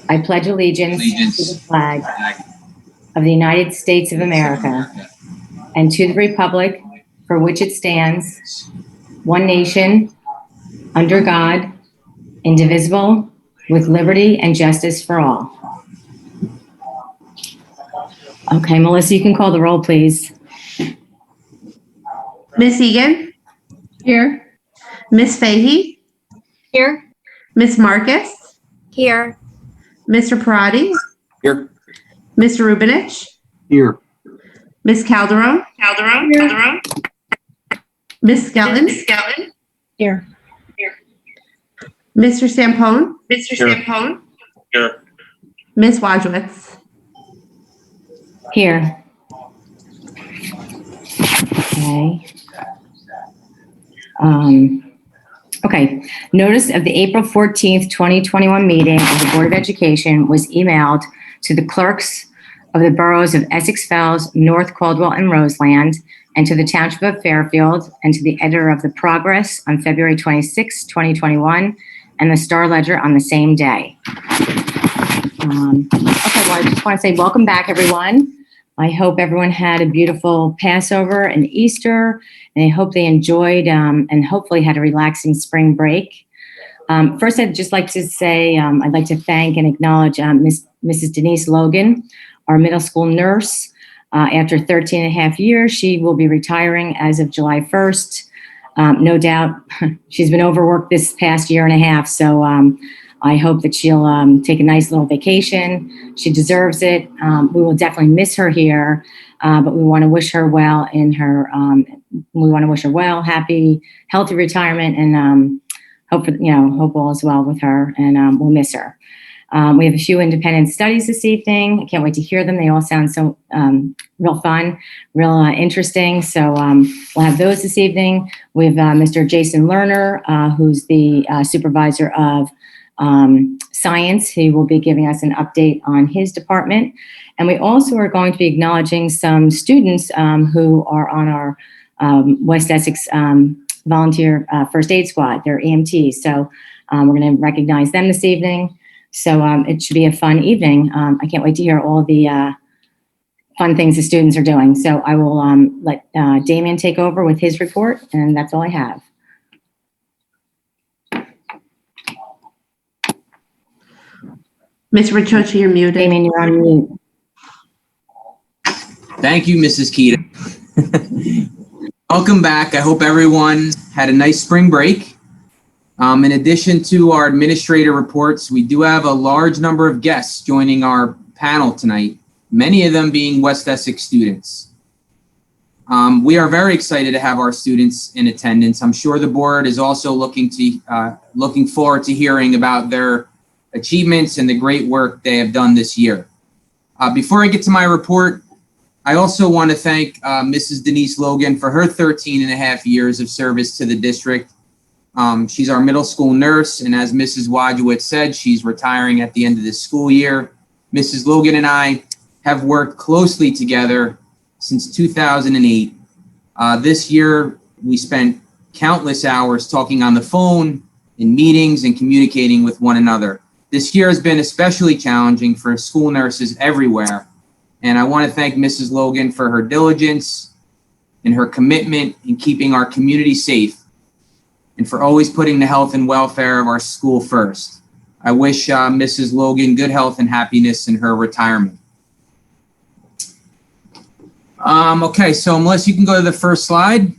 I pledge allegiance to the flag of the United States of America and to the republic for which it stands, one nation, under God, indivisible, with liberty and justice for all. Okay, Melissa, you can call the roll, please. Miss Egan? Here. Miss Fahey? Here. Miss Marcus? Here. Mr. Parati? Here. Mr. Rubinich? Here. Miss Calderon? Here. Miss Skelton? Here. Mr. Stampone? Here. Miss Wojcicki? Here. Okay. Okay. Notice of the April 14th, 2021 meeting of the Board of Education was emailed to the clerks of the boroughs of Essex Fells, North Caldwell, and Roseland, and to the Township of Fairfield, and to the editor of the Progress on February 26, 2021, and the Star Ledger on the same day. Okay, well, I just want to say welcome back, everyone. I hope everyone had a beautiful Passover and Easter, and I hope they enjoyed and hopefully had a relaxing spring break. First, I'd just like to say I'd like to thank and acknowledge Mrs. Denise Logan, our middle school nurse. After 13 and a half years, she will be retiring as of July 1st. No doubt she's been overworked this past year and a half, so I hope that she'll take a nice little vacation. She deserves it. We will definitely miss her here, but we want to wish her well in her. We want to wish her well, happy, healthy retirement, and hope all is well with her. And we'll miss her. We have a few independent studies this evening. I can't wait to hear them. They all sound so real fun, real interesting. So we'll have those this evening. We have Mr. Jason Lerner, who's the supervisor of science. He will be giving us an update on his department. And we also are going to be acknowledging some students who are on our West Essex volunteer first aid squad. They're EMTs. So we're going to recognize them this evening. So it should be a fun evening. I can't wait to hear all the fun things the students are doing. So I will let Damien take over with his report, and that's all I have. Miss Ricciotti, you're muted. Damien, you're on mute. Thank you, Mrs. Keating. Welcome back. I hope everyone had a nice spring break. In addition to our administrator reports, we do have a large number of guests joining our panel tonight, many of them being West Essex students. We are very excited to have our students in attendance. I'm sure the board is also looking forward to hearing about their achievements and the great work they have done this year. Before I get to my report, I also want to thank Mrs. Denise Logan for her 13 and a half years of service to the district. She's our middle school nurse, and as Mrs. Wojcicki said, she's retiring at the end of this school year. Mrs. Logan and I have worked closely together since 2008. This year, we spent countless hours talking on the phone, in meetings, and communicating with one another. This year has been especially challenging for school nurses everywhere, and I want to thank Mrs. Logan for her diligence and her commitment in keeping our community safe, and for always putting the health and welfare of our school first. I wish Mrs. Logan good health and happiness in her retirement. Okay, so Melissa, you can go to the first slide.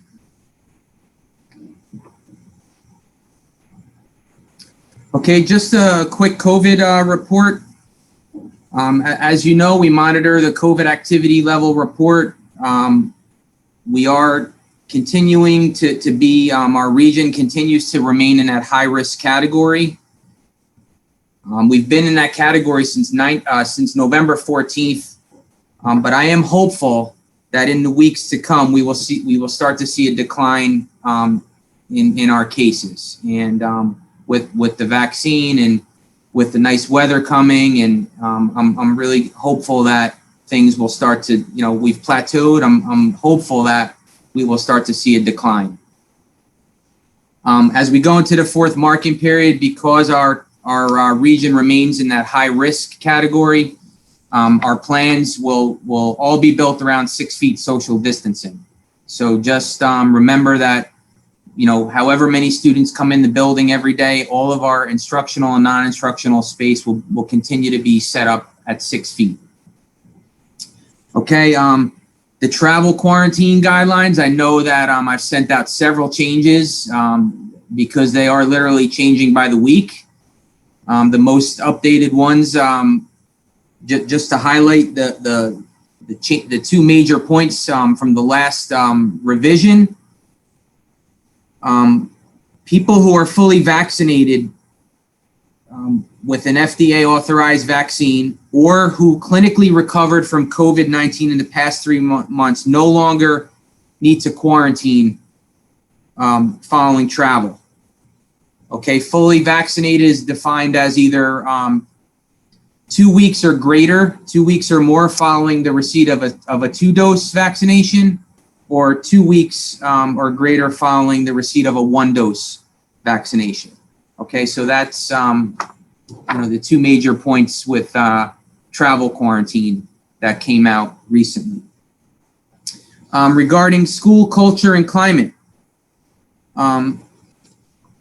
Okay, just a quick COVID report. As you know, we monitor the COVID activity level report. We are continuing to be, our region continues to remain in that high risk category. We've been in that category since November 14th, but I am hopeful that in the weeks to come, we will start to see a decline in our cases. And with the vaccine and with the nice weather coming, and I'm really hopeful that things will start to, we've plateaued. I'm hopeful that we will start to see a decline. As we go into the fourth marking period, because our our region remains in that high risk category. Our plans will all be built around 6 feet social distancing. So just remember that, however many students come in the building every day, all of our instructional and non-instructional space will continue to be set up at 6 feet. Okay, the travel quarantine guidelines, I know that I've sent out several changes because they are literally changing by the week. The most updated ones, just to highlight the two major points from the last revision. People who are fully vaccinated with an FDA authorized vaccine or who clinically recovered from COVID-19 in the past 3 months no longer need to quarantine following travel. Okay, fully vaccinated is defined as either 2 weeks or greater, 2 weeks or more following the receipt of a 2-dose vaccination, or 2 weeks or greater following the receipt of a 1-dose vaccination. Okay, so that's the two major points with travel quarantine that came out recently. Regarding school culture and climate,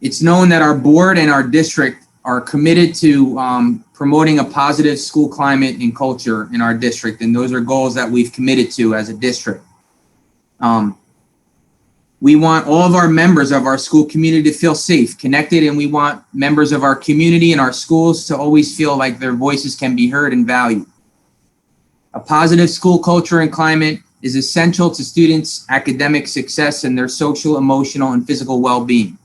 it's known that our board and our district are committed to promoting a positive school climate and culture in our district, and those are goals that we've committed to as a district. We want all of our members of our school community to feel safe, connected, and we want members of our community and our schools to always feel like their voices can be heard and valued. A positive school culture and climate is essential to students' academic success and their social, emotional, and physical well-being.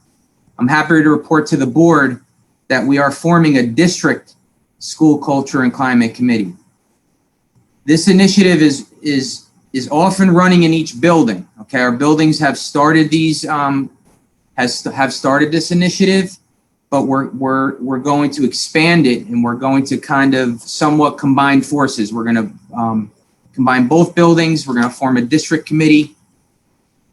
I'm happy to report to the board that we are forming a district school culture and climate committee. This initiative is often running in each building. Okay, our buildings have started these have started this initiative, but we're going to expand it, and we're going to kind of somewhat combine forces. We're going to combine both buildings. We're going to form a district committee.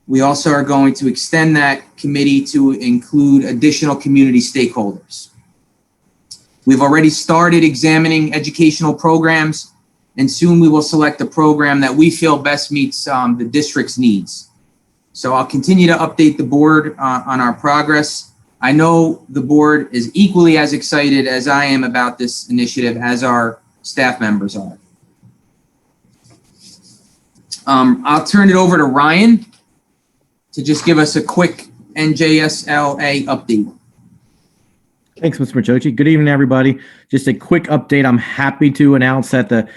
We also are going to extend that committee to include additional community stakeholders. We've already started examining educational programs, and soon we will select a program that we feel best meets the district's needs. So I'll continue to update the board on our progress. I know the board is equally as excited as I am about this initiative, as our staff members are. I'll turn it over to Ryan to just give us a quick NJSLA update. Thanks, Mr. Machochi. Good evening, everybody. Just a quick update. I'm happy to announce that the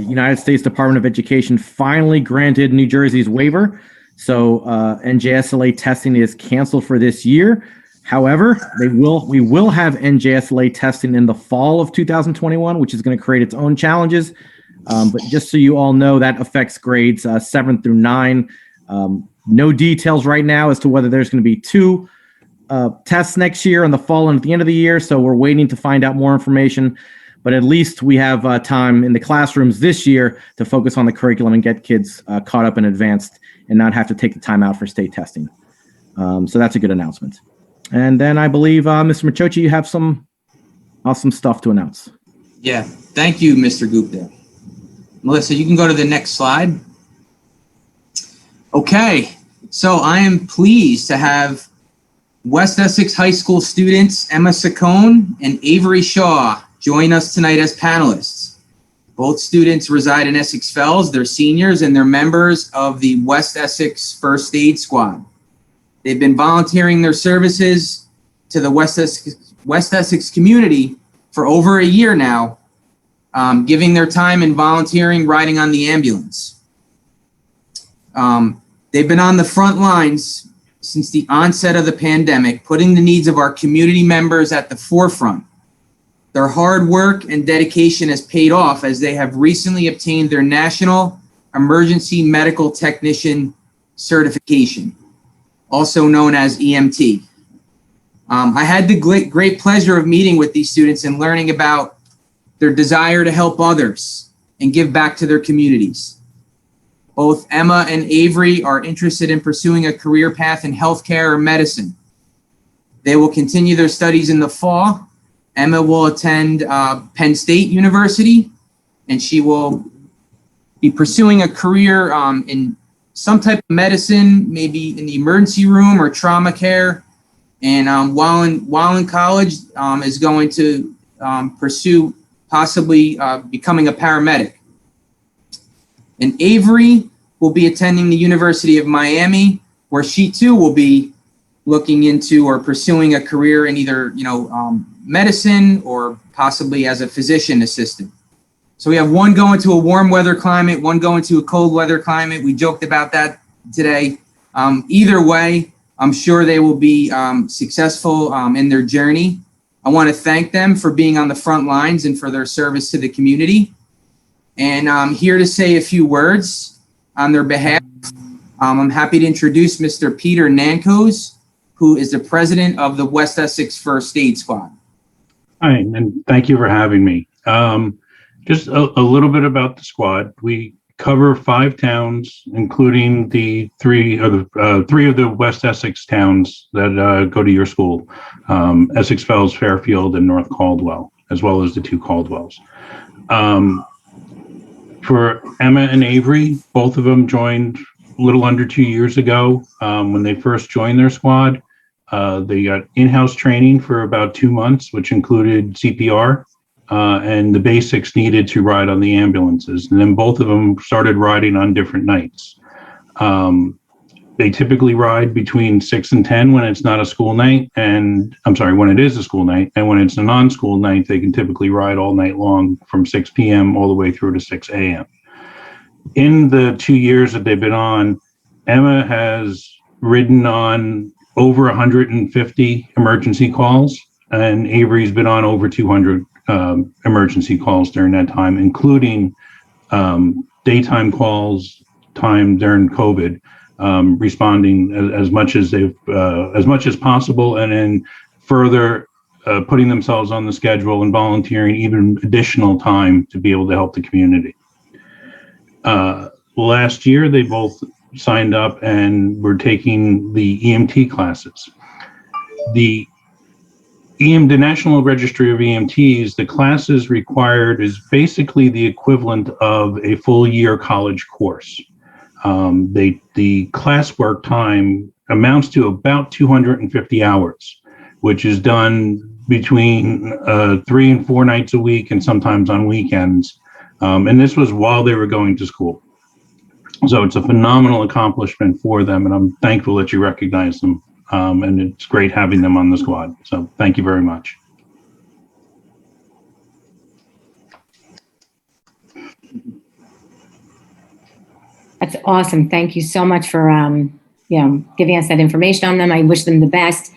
United States Department of Education finally granted New Jersey's waiver. So NJSLA testing is canceled for this year. However, we will have NJSLA testing in the fall of 2021, which is going to create its own challenges. But just so you all know, that affects grades 7 through 9. No details right now as to whether there's going to be 2 tests next year in the fall and at the end of the year. So we're waiting to find out more information. But at least we have time in the classrooms this year to focus on the curriculum and get kids caught up and advanced and not have to take the time out for state testing. So that's a good announcement. And then I believe, Mr. Machochi, you have some awesome stuff to announce. Yeah, thank you, Mr. Gupta. Melissa, you can go to the next slide. Okay, so I am pleased to have West Essex High School students Emma Saccone and Avery Shaw join us tonight as panelists. Both students reside in Essex Fells. They're seniors and they're members of the West Essex First Aid Squad. They've been volunteering their services to the West Essex community for over a year now, giving their time and volunteering riding on the ambulance. They've been on the front lines since the onset of the pandemic, putting the needs of our community members at the forefront. Their hard work and dedication has paid off as they have recently obtained their National Emergency Medical Technician certification, also known as EMT. I had the great pleasure of meeting with these students and learning about their desire to help others and give back to their communities. Both Emma and Avery are interested in pursuing a career path in healthcare or medicine. They will continue their studies in the fall Emma will attend Penn State University, and she will be pursuing a career in some type of medicine, maybe in the emergency room or trauma care. And while in college, is going to pursue possibly becoming a paramedic. And Avery will be attending the University of Miami, where she too will be looking into or pursuing a career in either medicine or possibly as a physician assistant. So we have one going to a warm weather climate, one going to a cold weather climate. We joked about that today. Either way, I'm sure they will be successful in their journey. I want to thank them for being on the front lines and for their service to the community. And I'm here to say a few words on their behalf. I'm happy to introduce Mr. Peter Nankos, who is the president of the West Essex First Aid Squad. Hi, and thank you for having me. Just a little bit about the squad. We cover 5 towns, including the three of the West Essex towns that go to your school, Essex Fells, Fairfield, and North Caldwell, as well as the 2 Caldwells. For Emma and Avery, both of them joined a little under 2 years ago. When they first joined their squad, they got in-house training for about 2 months, which included CPR and the basics needed to ride on the ambulances. And then both of them started riding on different nights. They typically ride between 6 and 10 when it's not a school night, and when it is a school night. And when it's a non-school night, they can typically ride all night long from 6 p.m. all the way through to 6 a.m. In the 2 years that they've been on, Emma has ridden on over 150 emergency calls, and Avery's been on over 200 emergency calls during that time, including daytime calls, time during COVID, responding as much as possible, and then further putting themselves on the schedule and volunteering even additional time to be able to help the community. Last year, they both signed up and were taking the EMT classes. The National Registry of EMTs, the classes required is basically the equivalent of a full year college course. The classwork time amounts to about 250 hours, which is done between 3 and 4 nights a week and sometimes on weekends. And this was while they were going to school. So it's a phenomenal accomplishment for them, and I'm thankful that you recognize them. And it's great having them on the squad. So thank you very much. That's awesome. Thank you so much for giving us that information on them. I wish them the best.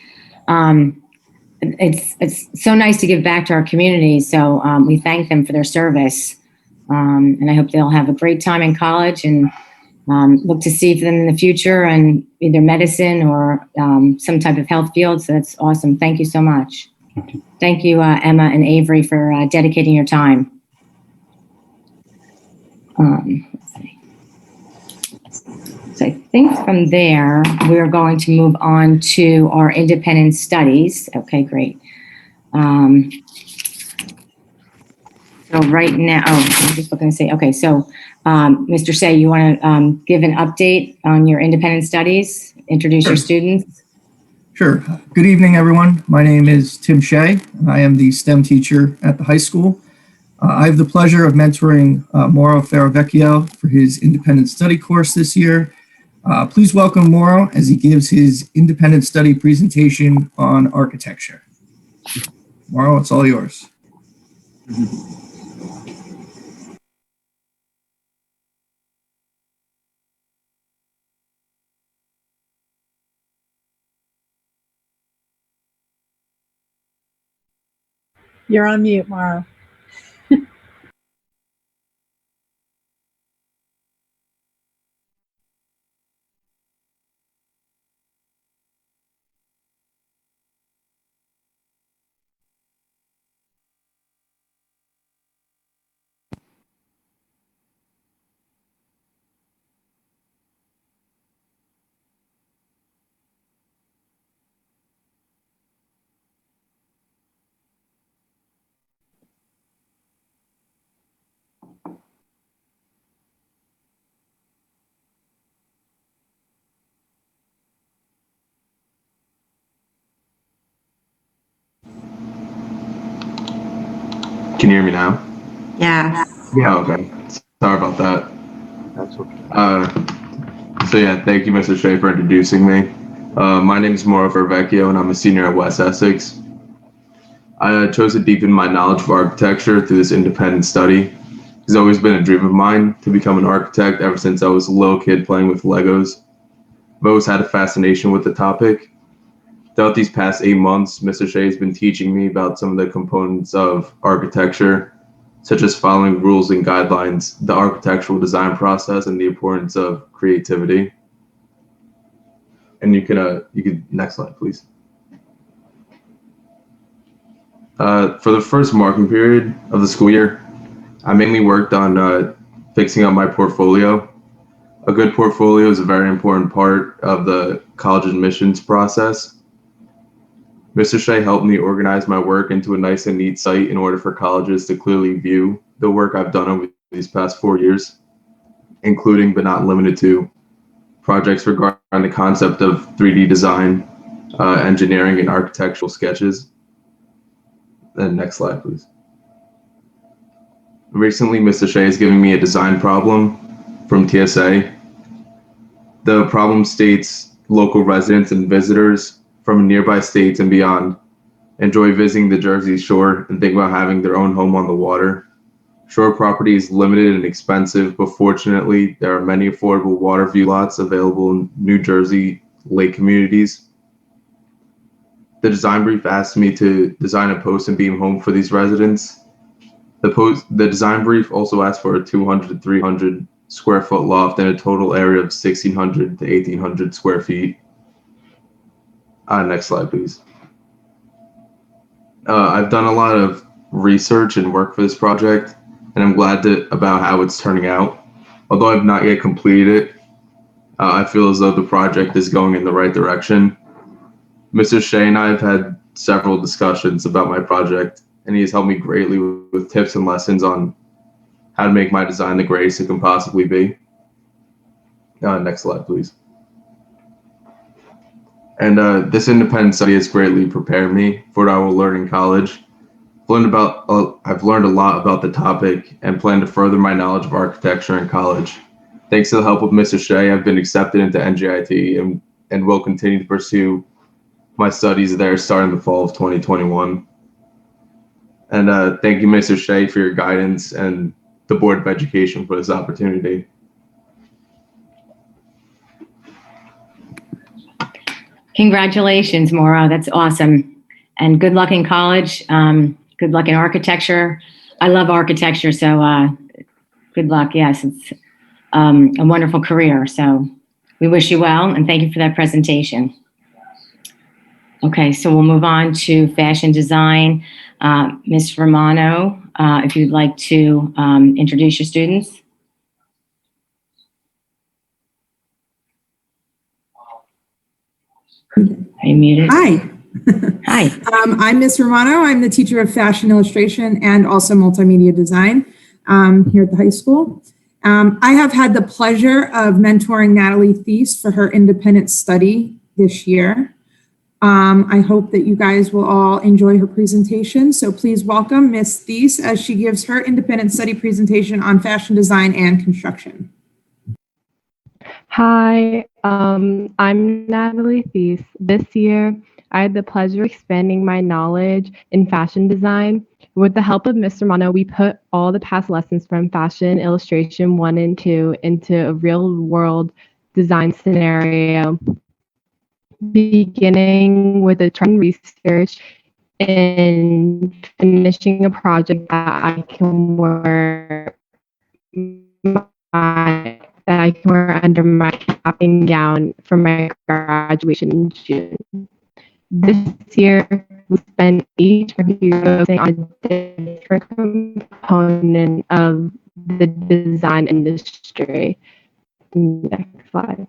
It's so nice to give back to our community. So we thank them for their service. And I hope they'll have a great time in college and look to see them in the future and either medicine or some type of health field. So that's awesome. Thank you so much. Thank you, Emma and Avery, for dedicating your time. Let's see. So I think from there, we're going to move on to our independent studies. Okay, great. So right now, I'm just looking to say, okay, so Mr. Say, you want to give an update on your independent studies, introduce your students? Sure. Good evening, everyone. My name is Tim Shea, and I am the STEM teacher at the high school. I have the pleasure of mentoring Mauro Ferravecchio for his independent study course this year. Please welcome Mauro as he gives his independent study presentation on architecture. Mauro, it's all yours. You're on mute, Mara. Can you hear me now? Yes. Yeah. Okay. Sorry about that. That's okay. So yeah, thank you, Mr. Shea, for introducing me. My name is Mauro Fervecchio, and I'm a senior at West Essex. I chose to deepen my knowledge of architecture through this independent study. It's always been a dream of mine to become an architect ever since I was a little kid playing with Legos. I've always had a fascination with the topic. Throughout these past 8 months, Mr. Shea has been teaching me about some of the components of architecture, such as following rules and guidelines, the architectural design process, and the importance of creativity. And you could next slide, please. For the first marking period of the school year, I mainly worked on fixing up my portfolio. A good portfolio is a very important part of the college admissions process. Mr. Shea helped me organize my work into a nice and neat site in order for colleges to clearly view the work I've done over these past 4 years, including but not limited to projects regarding the concept of 3D design, engineering, and architectural sketches. And next slide, please. Recently, Mr. Shea is giving me a design problem from TSA. The problem states local residents and visitors from nearby states and beyond enjoy visiting the Jersey Shore and think about having their own home on the water. Shore property is limited and expensive, but fortunately, there are many affordable water view lots available in New Jersey lake communities. The design brief asked me to design a post and beam home for these residents. The design brief also asked for a 200 to 300 square foot loft and a total area of 1,600 to 1,800 square feet. Next slide, please. I've done a lot of research and work for this project, and I'm glad about how it's turning out. Although I've not yet completed it, I feel as though the project is going in the right direction. Mr. Shea and I have had several discussions about my project, and he has helped me greatly with tips and lessons on how to make my design the greatest it can possibly be. Next slide, please. And this independent study has greatly prepared me for what I will learn in college. I've learned a lot about the topic and plan to further my knowledge of architecture in college. Thanks to the help of Mr. Shea, I've been accepted into NJIT and will continue to pursue my studies there starting the fall of 2021. And thank you, Mr. Shea, for your guidance and the Board of Education for this opportunity. Congratulations, Mauro. That's awesome. And good luck in college. Good luck in architecture. I love architecture, so good luck. Yes, it's a wonderful career. So we wish you well, and thank you for that presentation. Okay, so we'll move on to fashion design. Ms. Romano, if you'd like to introduce your students. Are you muted? Hi. Hi. I'm Miss Romano. I'm the teacher of fashion illustration and also multimedia design here at the high school. I have had the pleasure of mentoring Natalie Thies for her independent study this year. I hope that you guys will all enjoy her presentation. So please welcome Miss Thies as she gives her independent study presentation on fashion design and construction. Hi, I'm Natalie Thies. This year, I had the pleasure of expanding my knowledge in fashion design. With the help of Ms. Romano, we put all the past lessons from fashion illustration 1 and 2 into a real world design scenario, beginning with a trend research and finishing a project that I can wear under my cap and gown for my graduation in June. This year, we spent each focusing on a different component of the design industry. Next slide.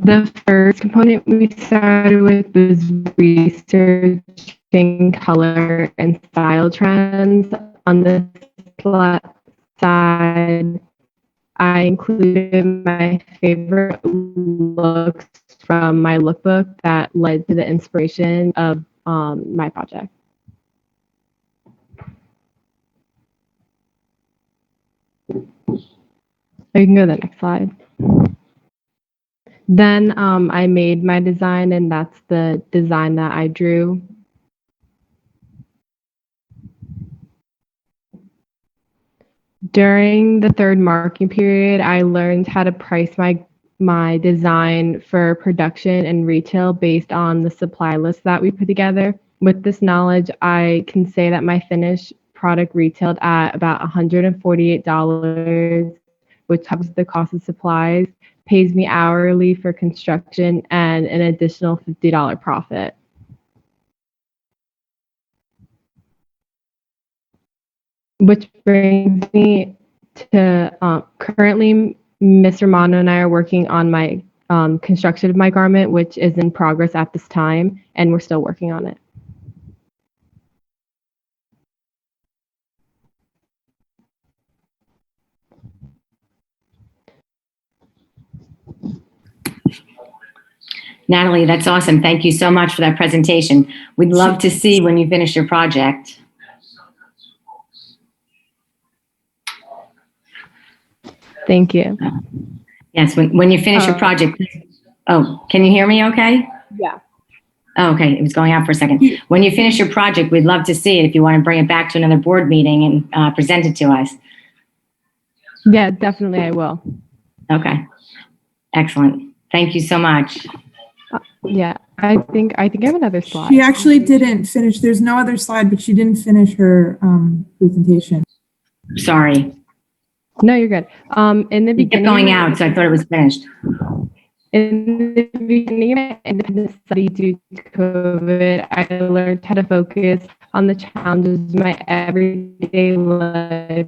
The first component we started with was research color and style trends. On the side, I included my favorite looks from my lookbook that led to the inspiration of my project. You can go to the next slide. Then I made my design, and that's the design that I drew. During the third marking period, I learned how to price my design for production and retail based on the supply list that we put together. With this knowledge, I can say that my finished product retailed at about $148, which covers the cost of supplies, pays me hourly for construction, and an additional $50 profit. Which brings me to currently, Ms. Romano and I are working on my construction of my garment, which is in progress at this time, and we're still working on it. Natalie, that's awesome. Thank you so much for that presentation. We'd love to see when you finish your project. Thank you. Yes, when you finish your project. Oh, can you hear me okay? Yeah. Oh, okay, it was going out for a second. When you finish your project, we'd love to see it if you want to bring it back to another board meeting and present it to us. Yeah, definitely I will. Okay, excellent. Thank you so much. Yeah, I think I have another slide. She actually didn't finish. There's no other slide, but she didn't finish her presentation. Sorry. No, you're good. In the You kept beginning, going out, so I thought it was finished. in the beginning of my independent study due to COVID, I learned how to focus on the challenges of my everyday life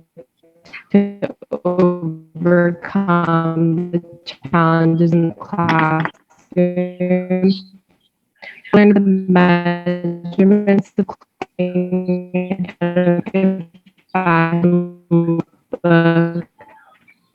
to overcome the challenges in the classroom. I learned the measurements of clothing and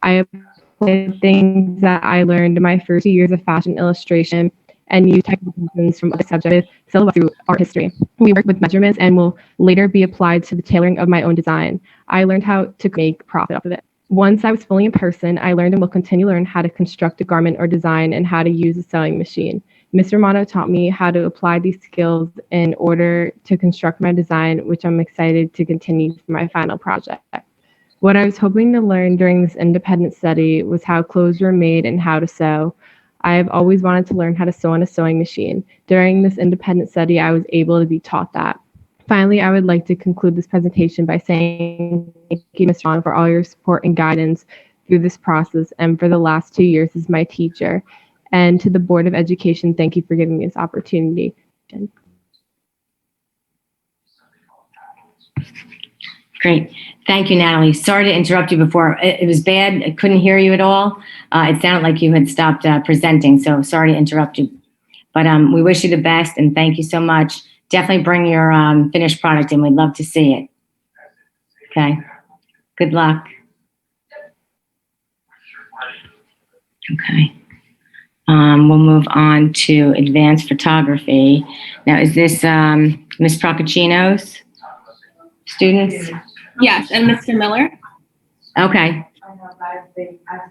I applied things that I learned in my first 2 years of fashion illustration and used techniques from other subjects through art history. We work with measurements and will later be applied to the tailoring of my own design. I learned how to make profit off of it. Once I was fully in person, I learned and will continue to learn how to construct a garment or design and how to use a sewing machine. Ms. Romano taught me how to apply these skills in order to construct my design, which I'm excited to continue for my final project. What I was hoping to learn during this independent study was how clothes were made and how to sew. I have always wanted to learn how to sew on a sewing machine. During this independent study, I was able to be taught that. Finally, I would like to conclude this presentation by saying thank you, Ms. Ron, for all your support and guidance through this process and for the last 2 years as my teacher. And to the Board of Education, thank you for giving me this opportunity. Great. Thank you, Natalie. Sorry to interrupt you before. It was bad. I couldn't hear you at all. It sounded like you had stopped presenting, so sorry to interrupt you. But we wish you the best, and thank you so much. Definitely bring your finished product in. We'd love to see it. Okay. Good luck. Okay. We'll move on to advanced photography. Now, is this Ms. Procaccino's students? Yes, and Mr. Miller. Okay. All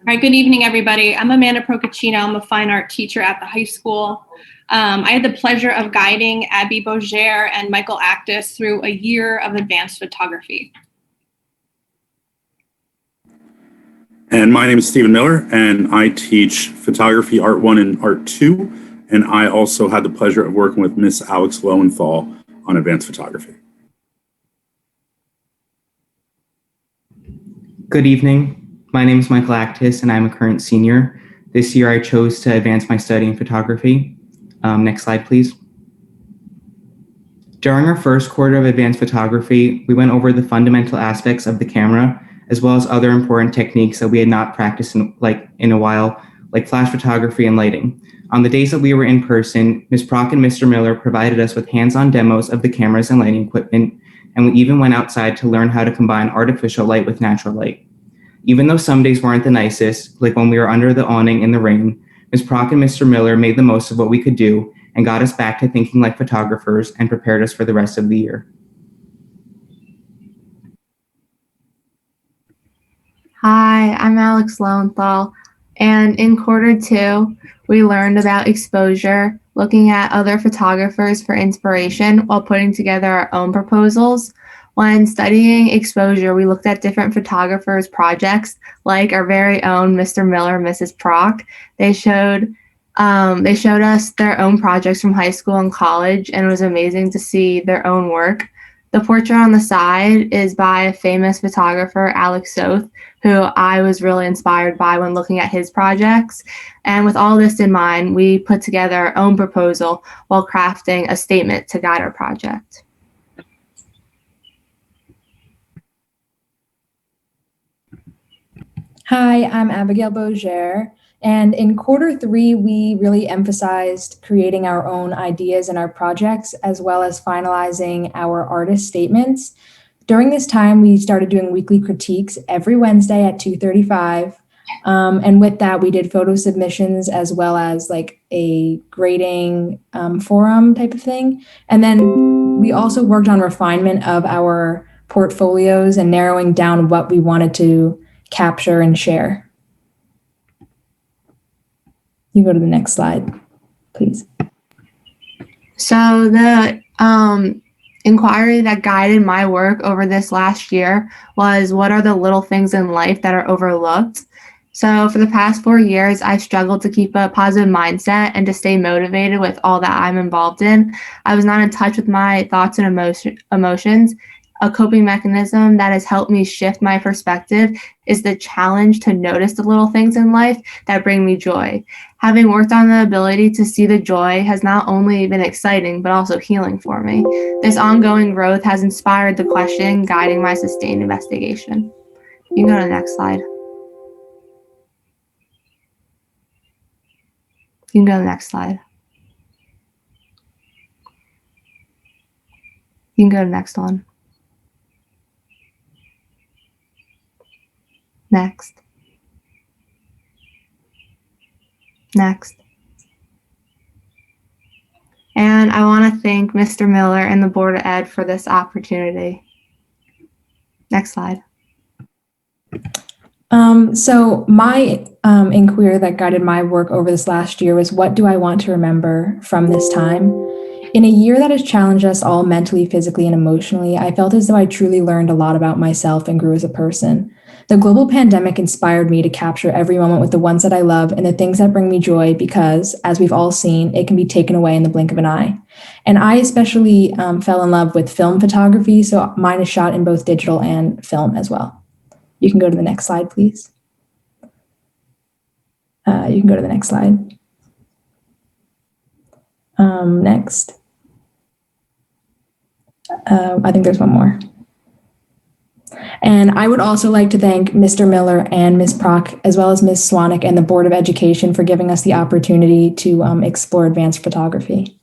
right, good evening, everybody. I'm Amanda Procaccino. I'm a fine art teacher at the high school. I had the pleasure of guiding Abby Beaugère and Michael Actis through a year of advanced photography. And my name is Stephen Miller, and I teach photography, Art 1 and Art 2. And I also had the pleasure of working with Miss Alex Lowenthal on advanced photography. Good evening. My name is Michael Actis, and I'm a current senior. This year, I chose to advance my study in photography. Next slide, please. During our first quarter of advanced photography, we went over the fundamental aspects of the camera, as well as other important techniques that we had not practiced in a while, like flash photography and lighting. On the days that we were in person, Ms. Prock and Mr. Miller provided us with hands-on demos of the cameras and lighting equipment, and we even went outside to learn how to combine artificial light with natural light. Even though some days weren't the nicest, like when we were under the awning in the rain, Ms. Prock and Mr. Miller made the most of what we could do and got us back to thinking like photographers and prepared us for the rest of the year. Hi, I'm Alex Lowenthal, and in quarter 2, we learned about exposure, looking at other photographers for inspiration while putting together our own proposals. When studying exposure, we looked at different photographers' projects, like our very own Mr. Miller and Mrs. Prock. They showed us their own projects from high school and college, and it was amazing to see their own work. The portrait on the side is by a famous photographer, Alex Soth, who I was really inspired by when looking at his projects. And with all this in mind, we put together our own proposal while crafting a statement to guide our project. Hi, I'm Abigail Beauger, and in quarter 3, we really emphasized creating our own ideas in our projects, as well as finalizing our artist statements. During this time, we started doing weekly critiques every Wednesday at 2:35, and with that, we did photo submissions as well as like a grading forum type of thing. And then we also worked on refinement of our portfolios and narrowing down what we wanted to capture and share. You go to the next slide, please. So the inquiry that guided my work over this last year was, what are the little things in life that are overlooked? So for the past 4 years, I've struggled to keep a positive mindset and to stay motivated with all that I'm involved in. I was not in touch with my thoughts and emotions. A coping mechanism that has helped me shift my perspective is the challenge to notice the little things in life that bring me joy. Having worked on the ability to see the joy has not only been exciting, but also healing for me. This ongoing growth has inspired the question guiding my sustained investigation. You can go to the next slide. You can go to the next slide. You can go to the next one. Next. Next. And I want to thank Mr. Miller and the Board of Ed for this opportunity. Next slide. So my inquiry that guided my work over this last year was, what do I want to remember from this time? In a year that has challenged us all mentally, physically, and emotionally, I felt as though I truly learned a lot about myself and grew as a person. The global pandemic inspired me to capture every moment with the ones that I love and the things that bring me joy because, as we've all seen, it can be taken away in the blink of an eye. And I especially fell in love with film photography, so mine is shot in both digital and film as well. You can go to the next slide, please. You can go to the next slide. Next. I think there's one more. And I would also like to thank Mr. Miller and Ms. Prock, as well as Ms. Swanick and the Board of Education for giving us the opportunity to explore advanced photography.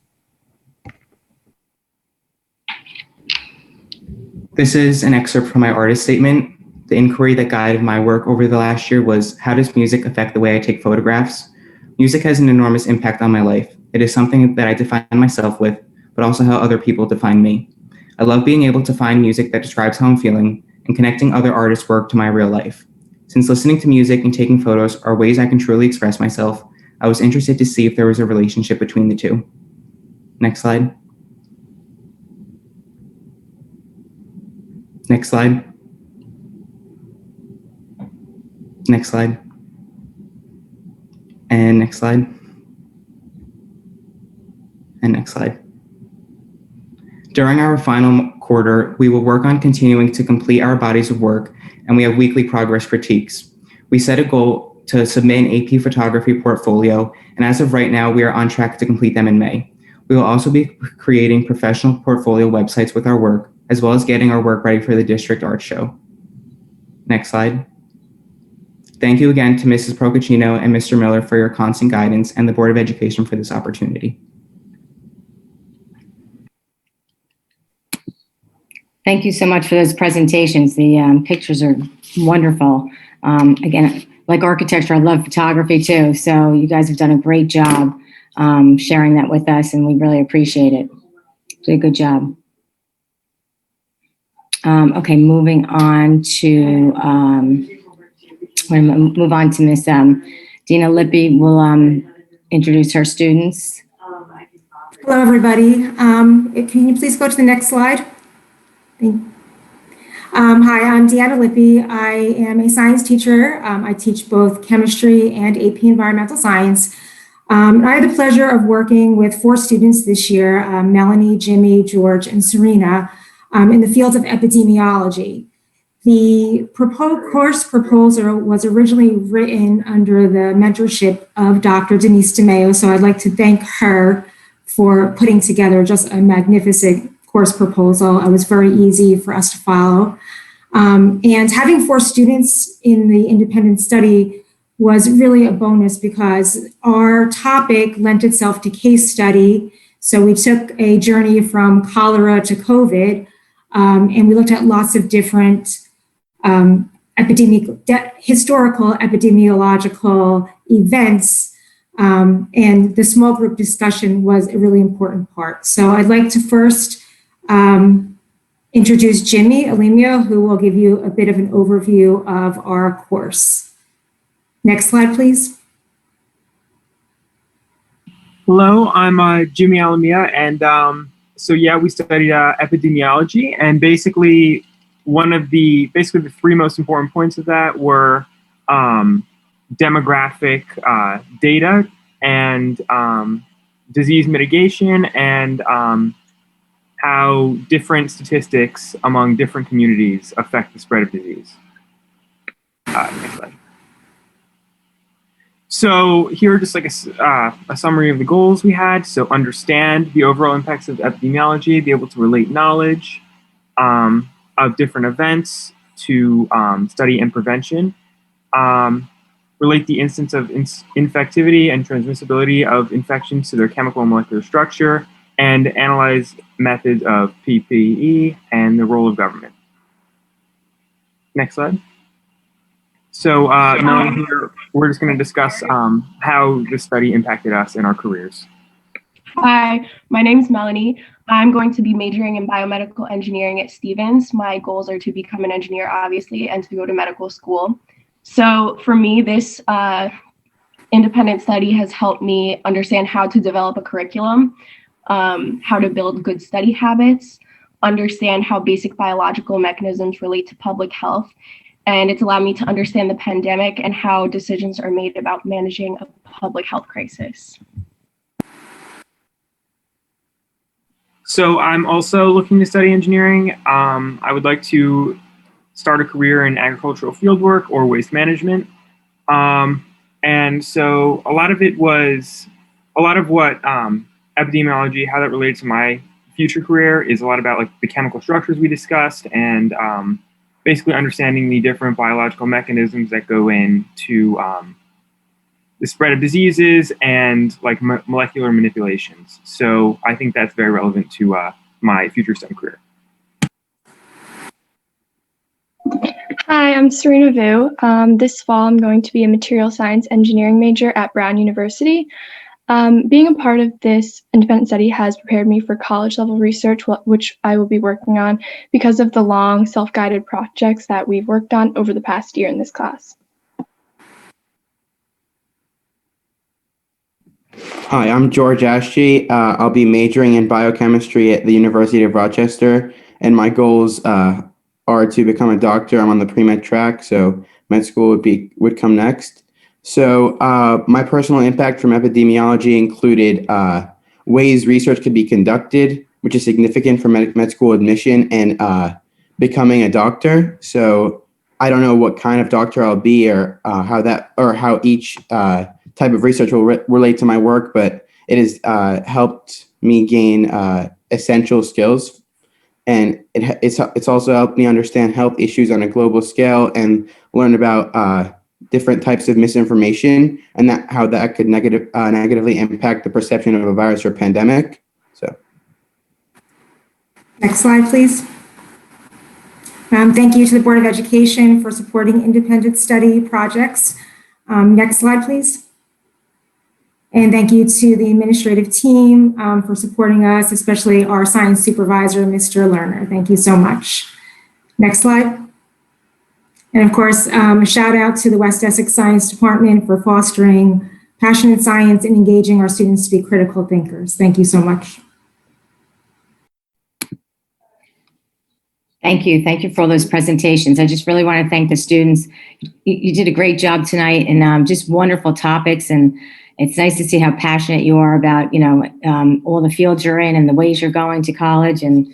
This is an excerpt from my artist statement. The inquiry that guided my work over the last year was, how does music affect the way I take photographs? Music has an enormous impact on my life. It is something that I define myself with, but also how other people define me. I love being able to find music that describes how I'm feeling and connecting other artists' work to my real life. Since listening to music and taking photos are ways I can truly express myself, I was interested to see if there was a relationship between the two. Next slide. Next slide. Next slide. And next slide. And next slide. During our final quarter, we will work on continuing to complete our bodies of work, and we have weekly progress critiques. We set a goal to submit an AP photography portfolio, and as of right now, we are on track to complete them in May. We will also be creating professional portfolio websites with our work, as well as getting our work ready for the district art show. Next slide. Thank you again to Mrs. Procaccino and Mr. Miller for your constant guidance and the Board of Education for this opportunity. Thank you so much for those presentations. The pictures are wonderful. Again, like architecture, I love photography too. So you guys have done a great job sharing that with us, and we really appreciate it. Did a good job. Okay, moving on to, we're gonna move on to Miss Dina Lippi will introduce her students. Hello, everybody. Can you please go to the next slide? Hi, I'm Deanna Lippi. I am a science teacher. I teach both chemistry and AP Environmental Science. I had the pleasure of working with 4 students this year, Melanie, Jimmy, George, and Serena, in the field of epidemiology. The course proposal was originally written under the mentorship of Dr. Denise DeMeo, so I'd like to thank her for putting together just a magnificent course proposal. It was very easy for us to follow. And having 4 students in the independent study was really a bonus because our topic lent itself to case study. So we took a journey from cholera to COVID, and we looked at lots of different historical epidemiological events, and the small group discussion was a really important part. So I'd like to first introduce Jimmy Alemio, who will give you a bit of an overview of our course. Next slide, please. Hello, I'm Jimmy Alemia, and so yeah, we studied epidemiology, and basically the 3 most important points of that were demographic data and disease mitigation and how different statistics among different communities affect the spread of disease. Next slide. So here are just like a summary of the goals we had. So understand the overall impacts of epidemiology, be able to relate knowledge of different events to study and prevention, relate the instance of infectivity and transmissibility of infections to their chemical and molecular structure, and analyze methods of PPE and the role of government. Next slide. So Melanie, here, we're just going to discuss how this study impacted us in our careers. Hi, my name is Melanie. I'm going to be majoring in biomedical engineering at Stevens. My goals are to become an engineer, obviously, and to go to medical school. So for me, this independent study has helped me understand how to develop a curriculum, how to build good study habits, understand how basic biological mechanisms relate to public health, and it's allowed me to understand the pandemic and how decisions are made about managing a public health crisis. So I'm also looking to study engineering. I would like to start a career in agricultural fieldwork or waste management. And so a lot of what epidemiology, how that relates to my future career is a lot about like the chemical structures we discussed and basically understanding the different biological mechanisms that go into the spread of diseases and like molecular manipulations. So I think that's very relevant to my future STEM career. Hi, I'm Serena Vu. This fall, I'm going to be a material science engineering major at Brown University. Being a part of this independent study has prepared me for college level research, which I will be working on because of the long self-guided projects that we've worked on over the past year in this class. Hi, I'm George Ashji. I'll be majoring in biochemistry at the University of Rochester, and my goals are to become a doctor. I'm on the pre-med track, so med school would come next. So my personal impact from epidemiology included ways research could be conducted, which is significant for med school admission and becoming a doctor. So I don't know what kind of doctor I'll be or how each type of research will relate to my work, but it has helped me gain essential skills. And it's also helped me understand health issues on a global scale and learn about different types of misinformation and that how that could negatively impact the perception of a virus or pandemic. So. Next slide, please. Thank you to the Board of Education for supporting independent study projects. Next slide, please. And thank you to the administrative team for supporting us, especially our science supervisor, Mr. Lerner. Thank you so much. Next slide. And of course, a shout out to the West Essex Science Department for fostering passionate science and engaging our students to be critical thinkers. Thank you so much. Thank you. Thank you for all those presentations. I just really want to thank the students. You did a great job tonight and just wonderful topics. And it's nice to see how passionate you are about, all the fields you're in and the ways you're going to college and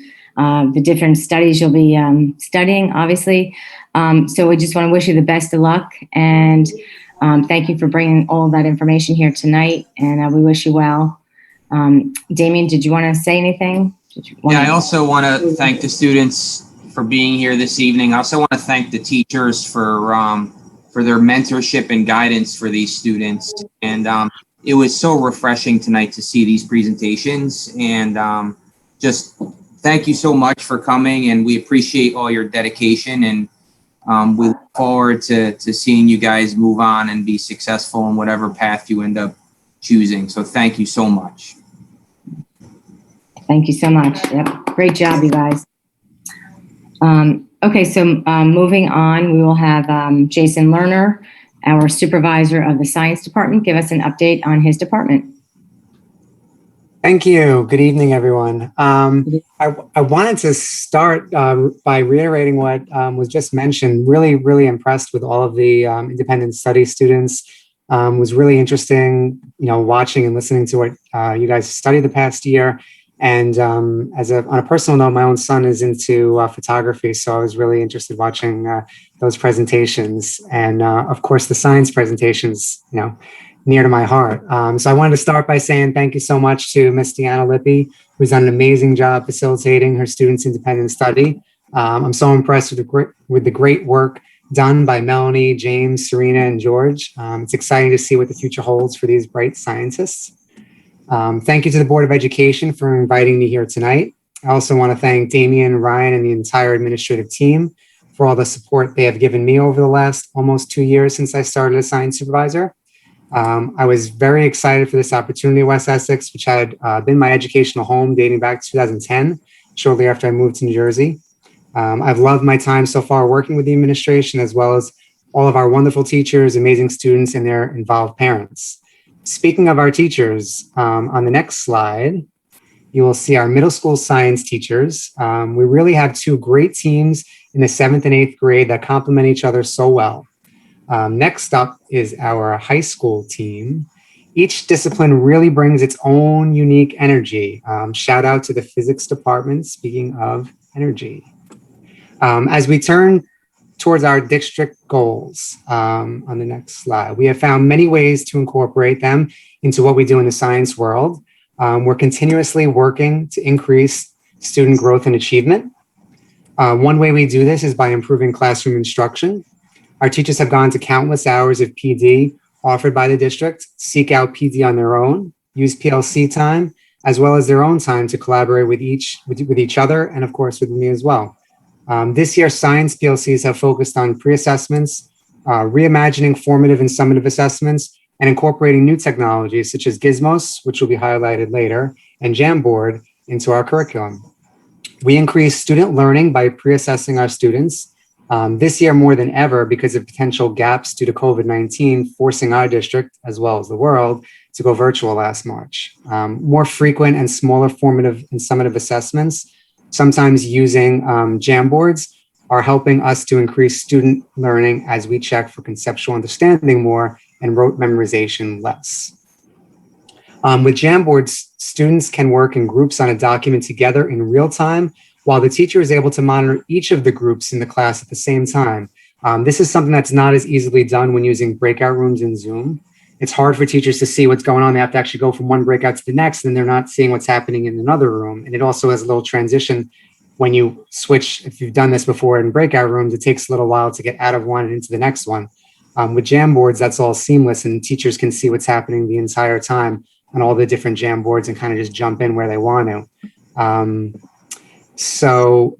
the different studies you'll be studying, obviously. So we just want to wish you the best of luck. And thank you for bringing all of that information here tonight. And we wish you well. Damien, did you want to say anything? Yeah, I also want to thank the students for being here this evening. I also want to thank the teachers for their mentorship and guidance for these students. And it was so refreshing tonight to see these presentations. And just thank you so much for coming. And we appreciate all your dedication. And we look forward to seeing you guys move on and be successful in whatever path you end up choosing. So thank you so much. Thank you so much. Yep. Great job, you guys. Okay, so moving on, we will have Jason Lerner, our supervisor of the science department, give us an update on his department. Thank you. Good evening, everyone. I wanted to start by reiterating what was just mentioned. Really, really impressed with all of the independent study students. Was really interesting, watching and listening to what you guys studied the past year. And on a personal note, my own son is into photography, so I was really interested watching those presentations, and of course the science presentations, near to my heart. So I wanted to start by saying thank you so much to Miss Deanna Lippy, who's done an amazing job facilitating her students' independent study. I'm so impressed with the great work done by Melanie, James, Serena, and George. It's exciting to see what the future holds for these bright scientists. Thank you to the Board of Education for inviting me here tonight. I also want to thank Damien, Ryan, and the entire administrative team for all the support they have given me over the last almost 2 years since I started as science supervisor. I was very excited for this opportunity at West Essex, which had been my educational home dating back to 2010, shortly after I moved to New Jersey. I've loved my time so far working with the administration, as well as all of our wonderful teachers, amazing students, and their involved parents. Speaking of our teachers, on the next slide, you will see our middle school science teachers. We really have two great teams in the 7th and 8th grade that complement each other so well. Next up is our high school team. Each discipline really brings its own unique energy. Shout out to the physics department, speaking of energy. As we turn towards our district goals on the next slide, we have found many ways to incorporate them into what we do in the science world. We're continuously working to increase student growth and achievement. One way we do this is by improving classroom instruction. Our teachers have gone to countless hours of PD offered by the district, seek out PD on their own, use PLC time, as well as their own time to collaborate with each other, and of course with me as well. This year, science PLCs have focused on pre-assessments, reimagining formative and summative assessments, and incorporating new technologies such as Gizmos, which will be highlighted later, and Jamboard into our curriculum. We increase student learning by pre-assessing our students. This year more than ever because of potential gaps due to COVID-19 forcing our district, as well as the world, to go virtual last March. More frequent and smaller formative and summative assessments, sometimes using Jamboards, are helping us to increase student learning as we check for conceptual understanding more and rote memorization less. With Jamboards, students can work in groups on a document together in real time, while the teacher is able to monitor each of the groups in the class at the same time. This is something that's not as easily done when using breakout rooms in Zoom. It's hard for teachers to see what's going on. They have to actually go from one breakout to the next, and they're not seeing what's happening in another room. And it also has a little transition when you switch. If you've done this before in breakout rooms, it takes a little while to get out of one and into the next one. With Jamboards, that's all seamless and teachers can see what's happening the entire time on all the different Jamboards and kind of just jump in where they want to. So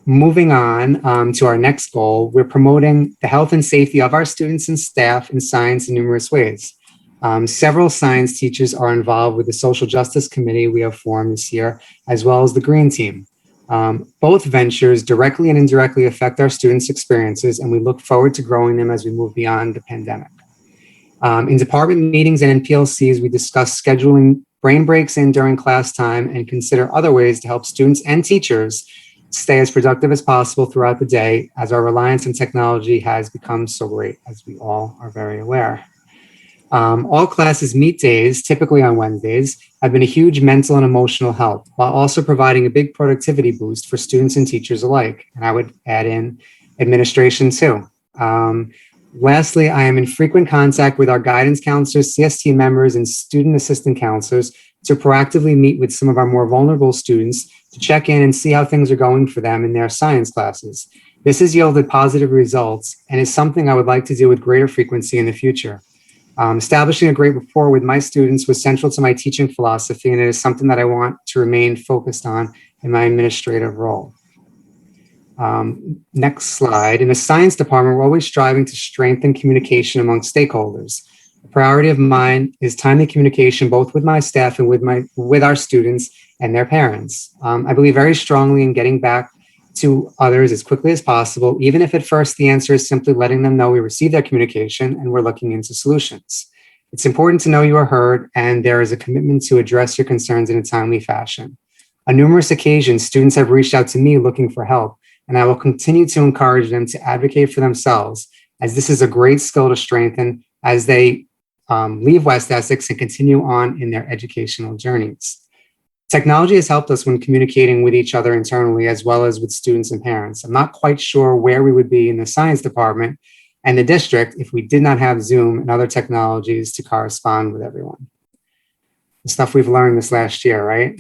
moving on to our next goal, we're promoting the health and safety of our students and staff in science in numerous ways. Several science teachers are involved with the social justice committee we have formed this year, as well as the green team. Both ventures directly and indirectly affect our students' experiences, and we look forward to growing them as we move beyond the pandemic. In department meetings and in PLCs, we discuss scheduling brain breaks in during class time and consider other ways to help students and teachers stay as productive as possible throughout the day, as our reliance on technology has become so great, as we all are very aware. All classes meet days, typically on Wednesdays, have been a huge mental and emotional help, while also providing a big productivity boost for students and teachers alike. And I would add in administration too. Lastly, I am in frequent contact with our guidance counselors, CST members, and student assistant counselors to proactively meet with some of our more vulnerable students to check in and see how things are going for them in their science classes. This has yielded positive results and is something I would like to do with greater frequency in the future. Establishing a great rapport with my students was central to my teaching philosophy, and it is something that I want to remain focused on in my administrative role. Next slide. In the science department, we're always striving to strengthen communication among stakeholders. A priority of mine is timely communication, both with my staff and with our students and their parents. I believe very strongly in getting back to others as quickly as possible, even if at first the answer is simply letting them know we received their communication and we're looking into solutions. It's important to know you are heard and there is a commitment to address your concerns in a timely fashion. On numerous occasions, students have reached out to me looking for help, and I will continue to encourage them to advocate for themselves, as this is a great skill to strengthen as they leave West Essex and continue on in their educational journeys. Technology has helped us when communicating with each other internally, as well as with students and parents. I'm not quite sure where we would be in the science department and the district if we did not have Zoom and other technologies to correspond with everyone. The stuff we've learned this last year, right?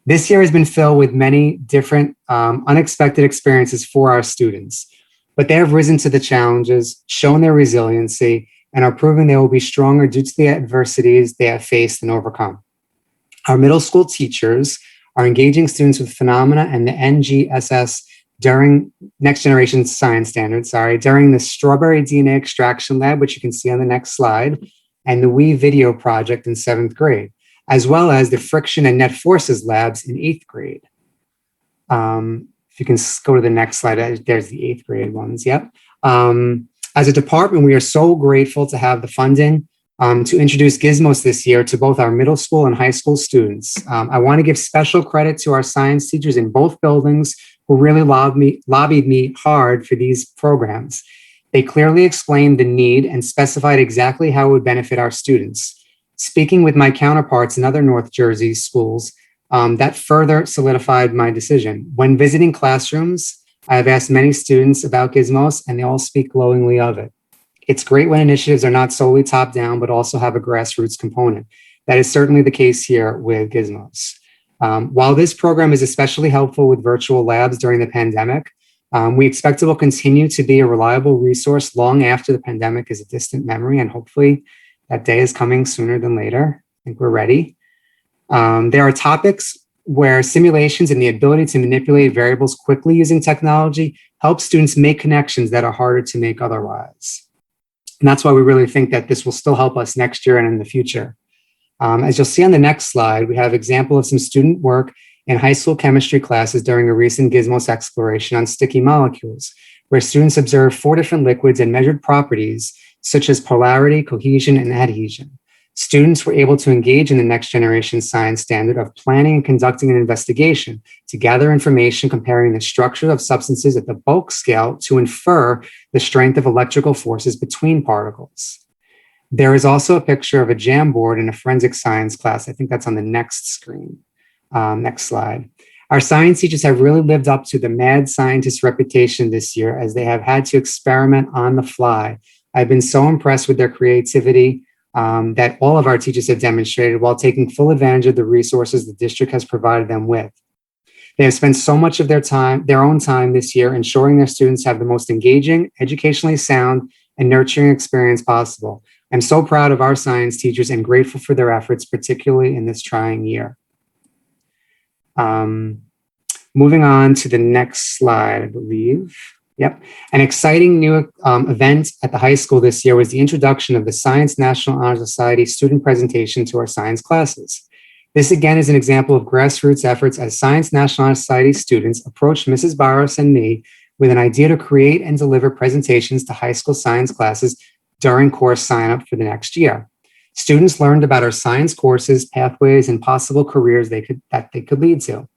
This year has been filled with many different unexpected experiences for our students, but they have risen to the challenges, shown their resiliency, and are proving they will be stronger due to the adversities they have faced and overcome. Our middle school teachers are engaging students with phenomena and the NGSS during Next Generation Science Standards, during the Strawberry DNA Extraction Lab, which you can see on the next slide, and the WE Video Project in 7th grade, as well as the Friction and Net Forces labs in 8th grade. If you can go to the next slide, there's the 8th grade ones, yep. As a department, we are so grateful to have the funding to introduce Gizmos this year to both our middle school and high school students. I want to give special credit to our science teachers in both buildings who really lobbied me hard for these programs. They clearly explained the need and specified exactly how it would benefit our students. Speaking with my counterparts in other North Jersey schools, that further solidified my decision. When visiting classrooms, I've asked many students about Gizmos, and they all speak glowingly of it. It's great when initiatives are not solely top-down, but also have a grassroots component. That is certainly the case here with Gizmos. While this program is especially helpful with virtual labs during the pandemic, we expect it will continue to be a reliable resource long after the pandemic is a distant memory, and hopefully that day is coming sooner than later. I think we're ready. There are topics where simulations and the ability to manipulate variables quickly using technology help students make connections that are harder to make otherwise. And that's why we really think that this will still help us next year and in the future. As you'll see on the next slide, we have an example of some student work in high school chemistry classes during a recent Gizmos exploration on sticky molecules, where students observed 4 different liquids and measured properties such as polarity, cohesion, and adhesion. Students were able to engage in the Next Generation Science Standard of planning and conducting an investigation to gather information comparing the structure of substances at the bulk scale to infer the strength of electrical forces between particles. There is also a picture of a Jamboard in a forensic science class. I think that's on the next screen. Next slide. Our science teachers have really lived up to the mad scientist reputation this year, as they have had to experiment on the fly. I've been so impressed with their creativity that all of our teachers have demonstrated while taking full advantage of the resources the district has provided them with. They have spent so much of their own time this year ensuring their students have the most engaging, educationally sound, and nurturing experience possible. I'm so proud of our science teachers and grateful for their efforts, particularly in this trying year. Moving on to the next slide, I believe. Yep. An exciting new event at the high school this year was the introduction of the Science National Honor Society student presentation to our science classes. This again is an example of grassroots efforts as Science National Honor Society students approached Mrs. Barros and me with an idea to create and deliver presentations to high school science classes during course sign-up for the next year. Students learned about our science courses, pathways, and possible careers that they could lead to.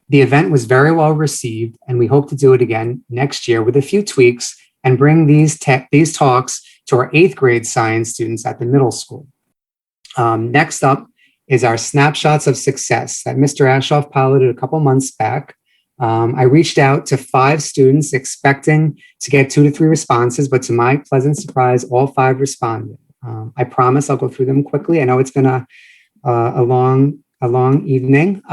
The event was very well received, and we hope to do it again next year with a few tweaks and bring these talks to our 8th grade science students at the middle school. Next up is our snapshots of success that Mr. Ashoff piloted a couple months back. I reached out to 5 students expecting to get 2 to 3 responses, but to my pleasant surprise, all 5 responded. I promise I'll go through them quickly. I know it's been a long evening.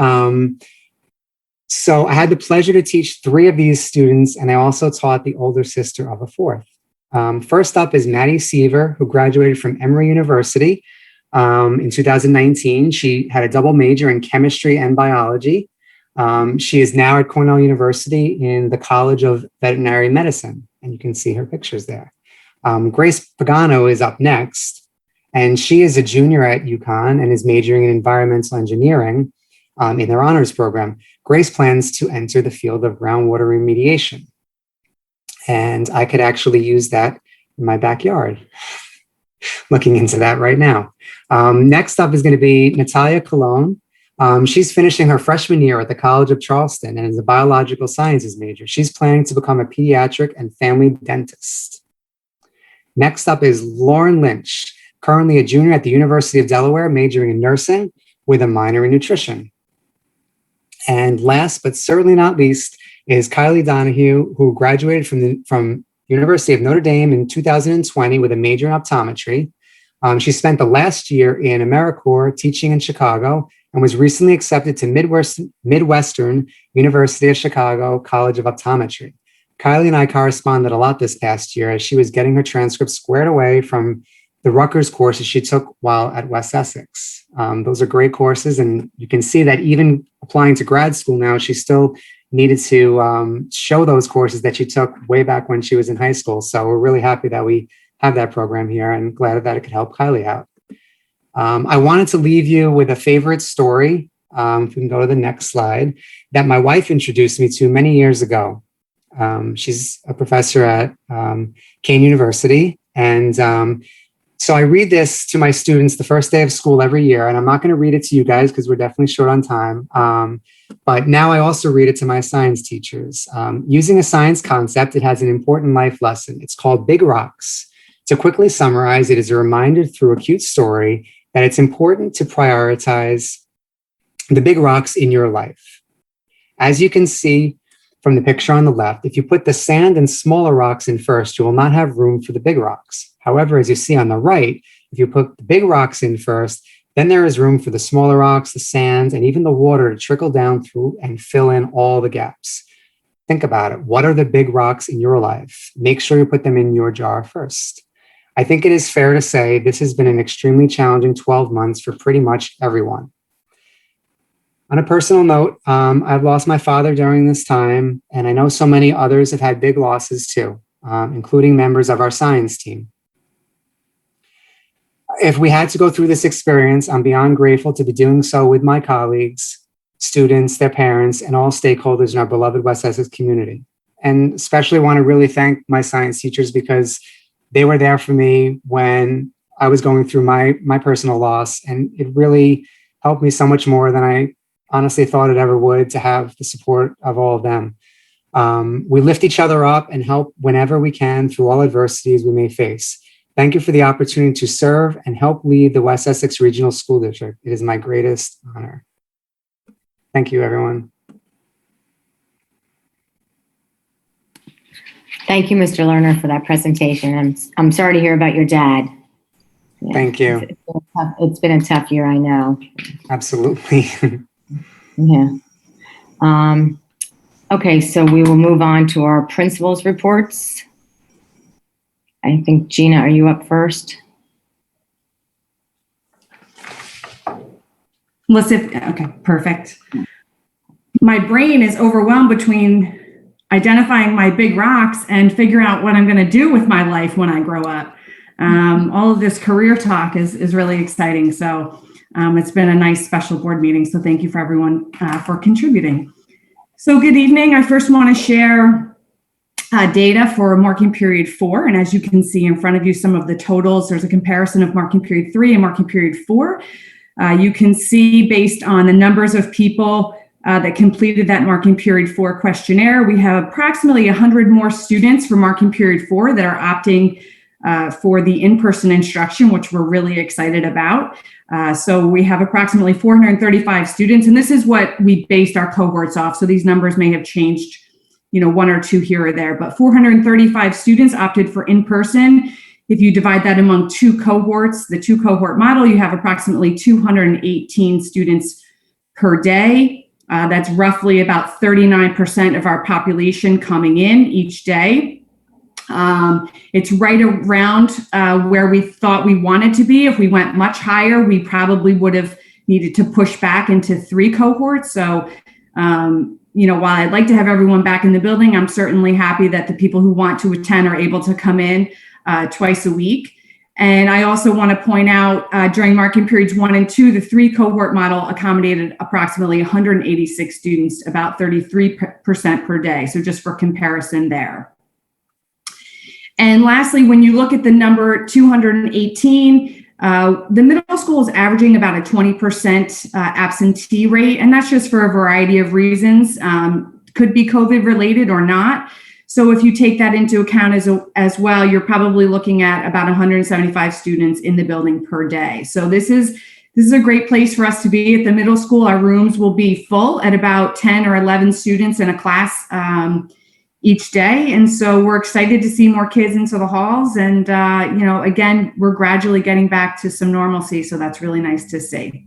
So I had the pleasure to teach 3 of these students, and I also taught the older sister of a 4th. First up is Maddie Seaver, who graduated from Emory University in 2019. She had a double major in chemistry and biology. She is now at Cornell University in the College of Veterinary Medicine, and you can see her pictures there. Grace Pagano is up next, and she is a junior at UConn and is majoring in environmental engineering in their honors program. Grace plans to enter the field of groundwater remediation, and I could actually use that in my backyard. Looking into that right now. Next up is going to be Natalia Colon. She's finishing her freshman year at the College of Charleston and is a biological sciences major. She's planning to become a pediatric and family dentist. Next up is Lauren Lynch, currently a junior at the University of Delaware, majoring in nursing with a minor in nutrition. And last, but certainly not least, is Kylie Donahue, who graduated from University of Notre Dame in 2020 with a major in optometry. She spent the last year in AmeriCorps teaching in Chicago and was recently accepted to Midwestern University of Chicago College of Optometry. Kylie and I corresponded a lot this past year as she was getting her transcripts squared away from the Rutgers courses she took while at West Essex. Those are great courses, and you can see that even applying to grad school now, she still needed to show those courses that she took way back when she was in high school. So we're really happy that we have that program here and glad that it could help Kylie out. I wanted to leave you with a favorite story, if we can go to the next slide, that my wife introduced me to many years ago. She's a professor at Kane University, and so I read this to my students the first day of school every year, and I'm not going to read it to you guys because we're definitely short on time. But now I also read it to my science teachers. Using a science concept, it has an important life lesson. It's called Big Rocks. To quickly summarize, it is a reminder through a cute story that it's important to prioritize the big rocks in your life. As you can see from the picture on the left, if you put the sand and smaller rocks in first, you will not have room for the big rocks. However, as you see on the right, if you put the big rocks in first, then there is room for the smaller rocks, the sand, and even the water to trickle down through and fill in all the gaps. Think about it. What are the big rocks in your life? Make sure you put them in your jar first. I think it is fair to say this has been an extremely challenging 12 months for pretty much everyone. On a personal note, I've lost my father during this time, and I know so many others have had big losses too, including members of our science team. If we had to go through this experience, I'm beyond grateful to be doing so with my colleagues, students, their parents, and all stakeholders in our beloved West Essex community. And especially want to really thank my science teachers because they were there for me when I was going through my personal loss, and it really helped me so much more than I honestly thought it ever would to have the support of all of them. We lift each other up and help whenever we can through all adversities we may face. Thank you for the opportunity to serve and help lead the West Essex Regional School District. It is my greatest honor. Thank you, everyone. Thank you, Mr. Lerner, for that presentation. I'm sorry to hear about your dad. Yeah, thank you. It's been a tough year, I know. Absolutely. Yeah. Okay, so we will move on to our principals' reports. I think, Gina, are you up first? Okay, perfect. My brain is overwhelmed between identifying my big rocks and figure out what I'm going to do with my life when I grow up. All of this career talk is really exciting. So it's been a nice special board meeting. So thank you for everyone for contributing. So good evening. I first want to share data for marking period 4. And as you can see in front of you, some of the totals, there's a comparison of marking period 3 and marking period 4. You can see based on the numbers of people that completed that marking period 4 questionnaire, we have approximately 100 more students for marking period 4 that are opting for the in-person instruction, which we're really excited about. So we have approximately 435 students, and this is what we based our cohorts off. So these numbers may have changed, 1 or 2 here or there, but 435 students opted for in-person. If you divide that among 2 cohorts, the 2 cohort model, you have approximately 218 students per day. That's roughly about 39% of our population coming in each day. It's right around where we thought we wanted to be. If we went much higher, we probably would have needed to push back into 3 cohorts. So, while I'd like to have everyone back in the building, I'm certainly happy that the people who want to attend are able to come in twice a week. And I also want to point out during marking periods 1 and 2, the 3 cohort model accommodated approximately 186 students, about 33% per day. So just for comparison there. And lastly, when you look at the number 218, the middle school is averaging about a 20% absentee rate, and that's just for a variety of reasons. Could be COVID related or not. So if you take that into account as well, you're probably looking at about 175 students in the building per day. So this is a great place for us to be. At the middle school, our rooms will be full at about 10 or 11 students in a class each day. And so we're excited to see more kids into the halls. And, again, we're gradually getting back to some normalcy. So that's really nice to see.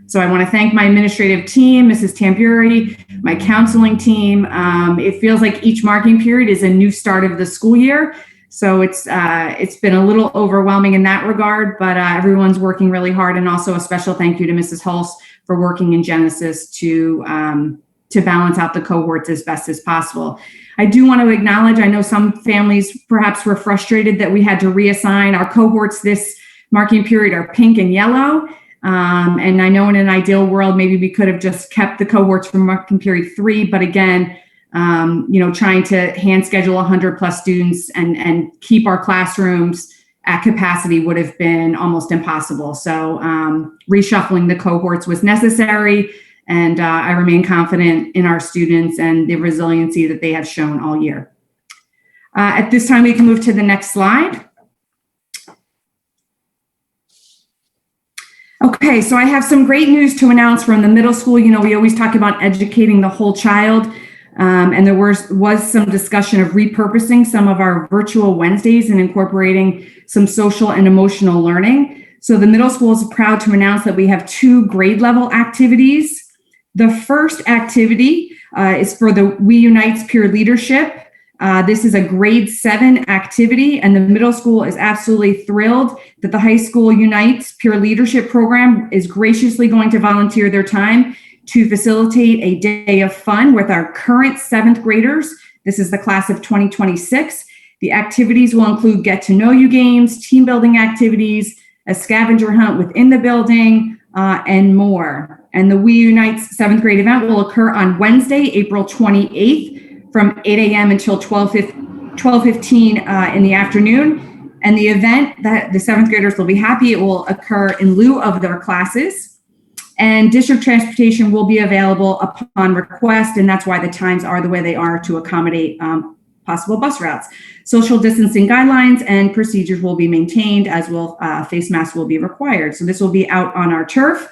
So I want to thank my administrative team, Mrs. Tamburi, my counseling team. It feels like each marking period is a new start of the school year. So it's been a little overwhelming in that regard, but everyone's working really hard. And also a special thank you to Mrs. Hulse for working in Genesis to balance out the cohorts as best as possible. I do want to acknowledge, I know some families perhaps were frustrated that we had to reassign our cohorts this marking period are pink and yellow. And I know in an ideal world, maybe we could have just kept the cohorts from marking period 3, but again, trying to hand schedule 100 plus students and keep our classrooms at capacity would have been almost impossible. So reshuffling the cohorts was necessary. And I remain confident in our students and the resiliency that they have shown all year. At this time, we can move to the next slide. Okay, so I have some great news to announce from the middle school. We always talk about educating the whole child. And there was some discussion of repurposing some of our virtual Wednesdays and incorporating some social and emotional learning. So the middle school is proud to announce that we have 2 grade level activities. The first activity is for the We Unites Peer Leadership. This is a grade 7 activity, and the middle school is absolutely thrilled that the High School Unites Peer Leadership Program is graciously going to volunteer their time to facilitate a day of fun with our current 7th graders. This is the class of 2026. The activities will include get to know you games, team building activities, a scavenger hunt within the building, and more. And the We Unite 7th grade event will occur on Wednesday, April 28th from 8 a.m. until 12:15 in the afternoon. And the event that the 7th graders will be happy, it will occur in lieu of their classes. And district transportation will be available upon request, and that's why the times are the way they are to accommodate possible bus routes. Social distancing guidelines and procedures will be maintained, as will face masks will be required. So this will be out on our turf.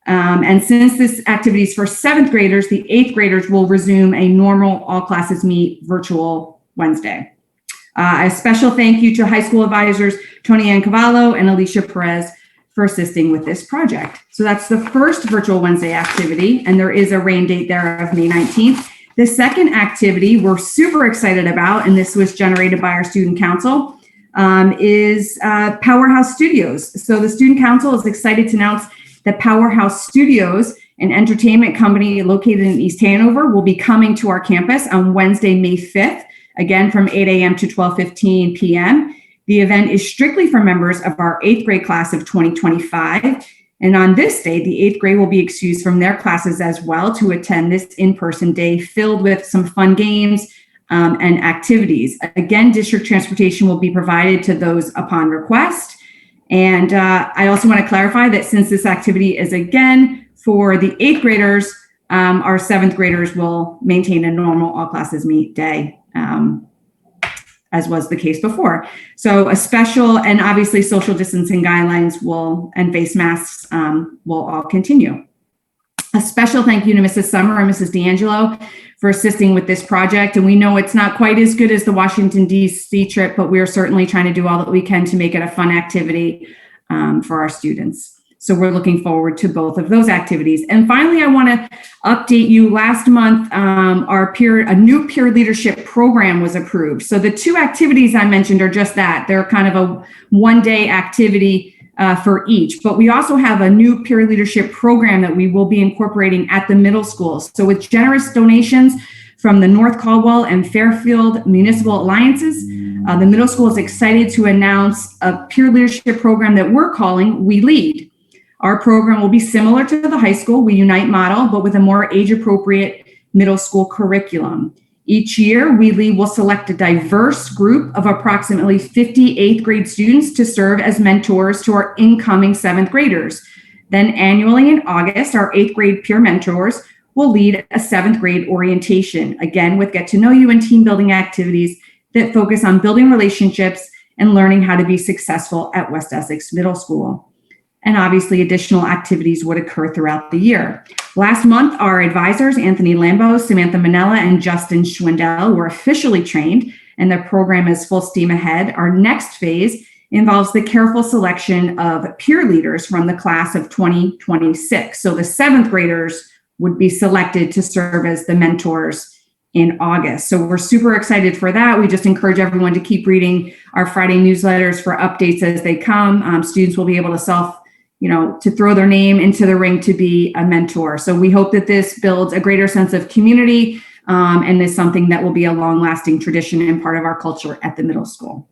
And since this activity is for 7th graders, the 8th graders will resume a normal all classes meet virtual Wednesday. A special thank you to high school advisors Tony Ann Cavallo and Alicia Perez for assisting with this project. So that's the first virtual Wednesday activity, and there is a rain date there of May 19th. The second activity we're super excited about, and this was generated by our student council, is Powerhouse Studios. So the student council is excited to announce that Powerhouse Studios, an entertainment company located in East Hanover, will be coming to our campus on Wednesday, May 5th, again from 8 a.m. to 12:15 p.m. The event is strictly for members of our 8th grade class of 2025. And on this day, the 8th grade will be excused from their classes as well to attend this in-person day filled with some fun games and activities. Again, district transportation will be provided to those upon request. And I also want to clarify that since this activity is again for the 8th graders, our 7th graders will maintain a normal all classes meet day, as was the case before. So a special, and obviously social distancing guidelines and face masks will all continue. A special thank you to Mrs. Summer and Mrs. D'Angelo for assisting with this project. And we know it's not quite as good as the Washington, D.C. trip, but we're certainly trying to do all that we can to make it a fun activity for our students. So we're looking forward to both of those activities. And finally, I want to update you. Last month, a new peer leadership program was approved. So the two activities I mentioned are just that. They're kind of a one-day activity for each. But we also have a new peer leadership program that we will be incorporating at the middle schools. So with generous donations from the North Caldwell and Fairfield Municipal Alliances, the middle school is excited to announce a peer leadership program that we're calling We Lead. Our program will be similar to the high school We Unite model, but with a more age-appropriate middle school curriculum. Each year, We Lead will select a diverse group of approximately 50 8th grade students to serve as mentors to our incoming 7th graders. Then annually in August, our 8th grade peer mentors will lead a 7th grade orientation, again with get to know you and team building activities that focus on building relationships and learning how to be successful at West Essex Middle School. And obviously additional activities would occur throughout the year. Last month, our advisors, Anthony Lambo, Samantha Manella, and Justin Schwindel, were officially trained, and the program is full steam ahead. Our next phase involves the careful selection of peer leaders from the class of 2026. So the 7th graders would be selected to serve as the mentors in August. So we're super excited for that. We just encourage everyone to keep reading our Friday newsletters for updates as they come. Students will be able to to throw their name into the ring to be a mentor. So we hope that this builds a greater sense of community and is something that will be a long-lasting tradition and part of our culture at the middle school.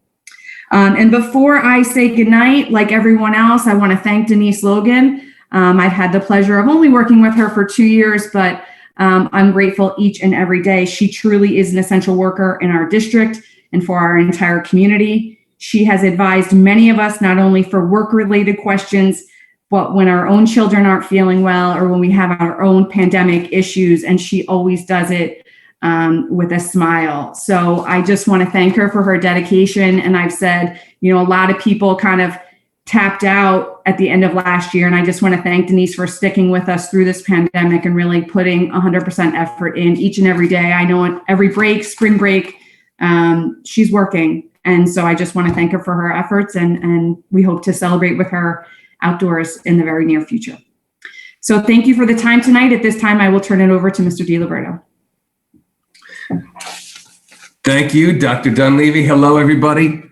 And before I say goodnight, like everyone else, I want to thank Denise Logan. I've had the pleasure of only working with her for 2 years, but I'm grateful each and every day. She truly is an essential worker in our district and for our entire community. She has advised many of us, not only for work-related questions, but when our own children aren't feeling well or when we have our own pandemic issues, and she always does it with a smile. So I just want to thank her for her dedication. And I've said, a lot of people kind of tapped out at the end of last year. And I just want to thank Denise for sticking with us through this pandemic and really putting 100% effort in each and every day. I know every break, spring break, she's working. And so I just want to thank her for her efforts, and we hope to celebrate with her outdoors in the very near future. So thank you for the time tonight. At this time, I will turn it over to Mr. DiLiberto. Thank you, Dr. Dunleavy. Hello, everybody.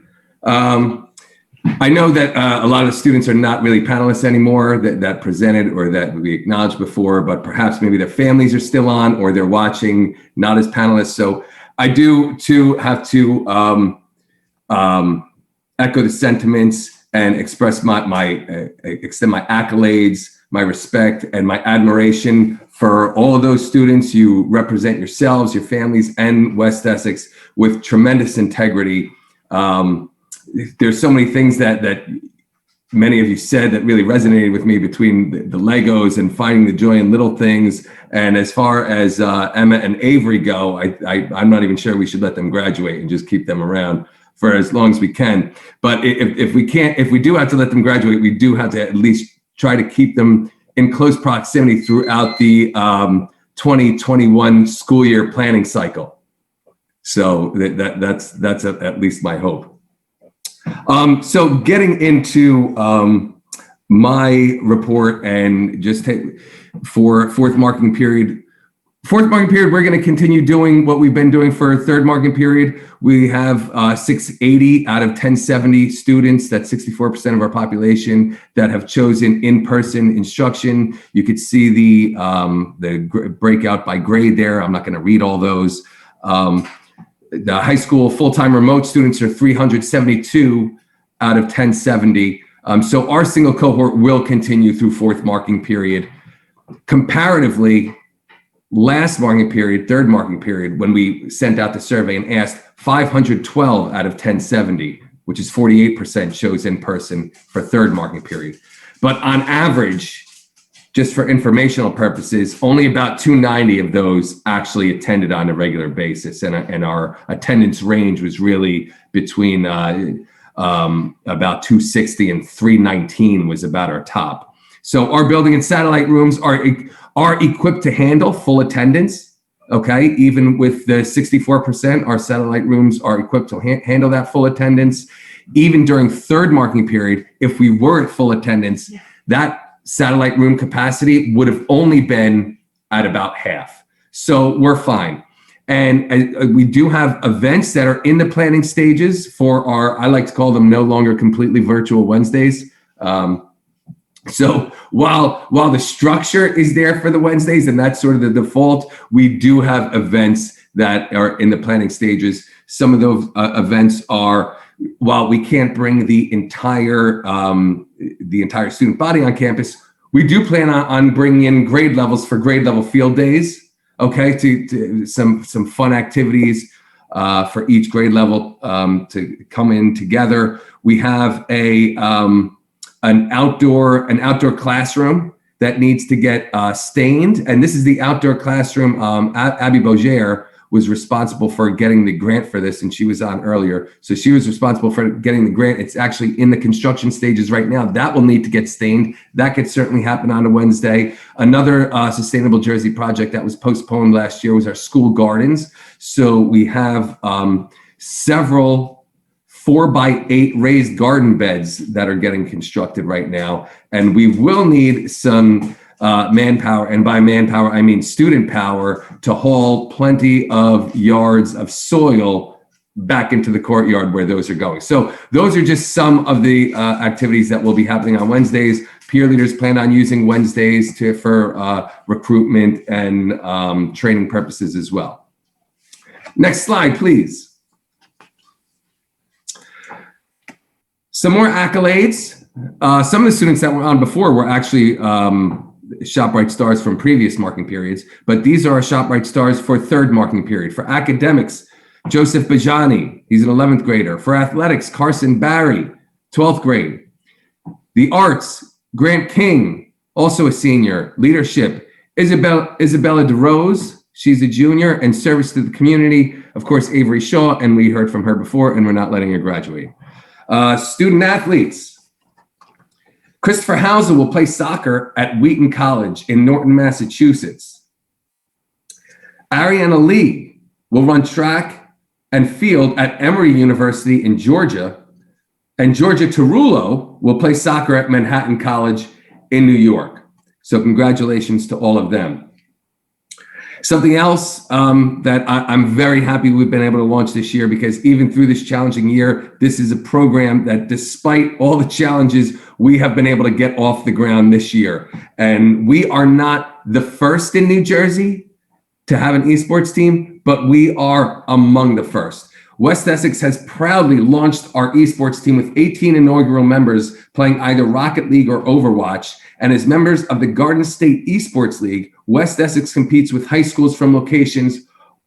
I know that a lot of the students are not really panelists anymore that presented or that we acknowledged before, but perhaps maybe their families are still on or they're watching, not as panelists. So I do too have to echo the sentiments and express extend my accolades, my respect, and my admiration for all of those students. You represent yourselves, your families, and West Essex with tremendous integrity. There's so many things that many of you said that really resonated with me between the Legos and finding the joy in little things. And as far as Emma and Avery go, I'm not even sure we should let them graduate and just keep them around for as long as we can. But if we do have to let them graduate, we do have to at least try to keep them in close proximity throughout the 2021 school year planning cycle. So that's at least my hope. So getting into my report and just for fourth marking period, we're going to continue doing what we've been doing for third marking period. We have 680 out of 1070 students, that's 64% of our population, that have chosen in-person instruction. You could see the breakout by grade there. I'm not going to read all those. The high school full-time remote students are 372 out of 1070. So our single cohort will continue through fourth marking period. Comparatively, last marking period, third marking period, when we sent out the survey and asked 512 out of 1070, which is 48% chose in person for third marking period. But on average, just for informational purposes, only about 290 of those actually attended on a regular basis. And our attendance range was really between about 260 and 319 was about our top. So our building and satellite rooms are equipped to handle full attendance, okay? Even with the 64%, our satellite rooms are equipped to handle that full attendance. Even during third marking period, if we were at full attendance, that satellite room capacity would have only been at about half. So we're fine. And we do have events that are in the planning stages for our, I like to call them no longer completely virtual Wednesdays. So while the structure is there for the Wednesdays and that's sort of the default, we do have events that are in the planning stages. Some of those events are, while we can't bring the entire student body on campus, we do plan on bringing in grade levels for grade level field days, okay, to some fun activities for each grade level to come in together. We have an outdoor classroom that needs to get stained. And this is the outdoor classroom. Abby Boger was responsible for getting the grant for this, and she was on earlier. So she was responsible for getting the grant. It's actually in the construction stages right now. That will need to get stained. That could certainly happen on a Wednesday. Another Sustainable Jersey project that was postponed last year was our school gardens. So we have several 4x8 raised garden beds that are getting constructed right now. And we will need some manpower, and by manpower, I mean student power, to haul plenty of yards of soil back into the courtyard where those are going. So those are just some of the activities that will be happening on Wednesdays. Peer leaders plan on using Wednesdays for recruitment and training purposes as well. Next slide, please. Some more accolades. Some of the students that were on before were actually ShopRite stars from previous marking periods, but these are our ShopRite stars for third marking period. For academics, Joseph Bajani, he's an 11th grader. For athletics, Carson Barry, 12th grade. The arts, Grant King, also a senior. Leadership, Isabella DeRose, she's a junior. And service to the community, of course, Avery Shaw, and we heard from her before, and we're not letting her graduate. Student athletes. Christopher Hauser will play soccer at Wheaton College in Norton, Massachusetts. Ariana Lee will run track and field at Emory University in Georgia. And Georgia Tarullo will play soccer at Manhattan College in New York. So congratulations to all of them. Something else that I'm very happy we've been able to launch this year, because even through this challenging year, this is a program that, despite all the challenges, we have been able to get off the ground this year. And we are not the first in New Jersey to have an esports team, but we are among the first. West Essex has proudly launched our esports team with 18 inaugural members playing either Rocket League or Overwatch. And as members of the Garden State Esports League, West Essex competes with high schools from locations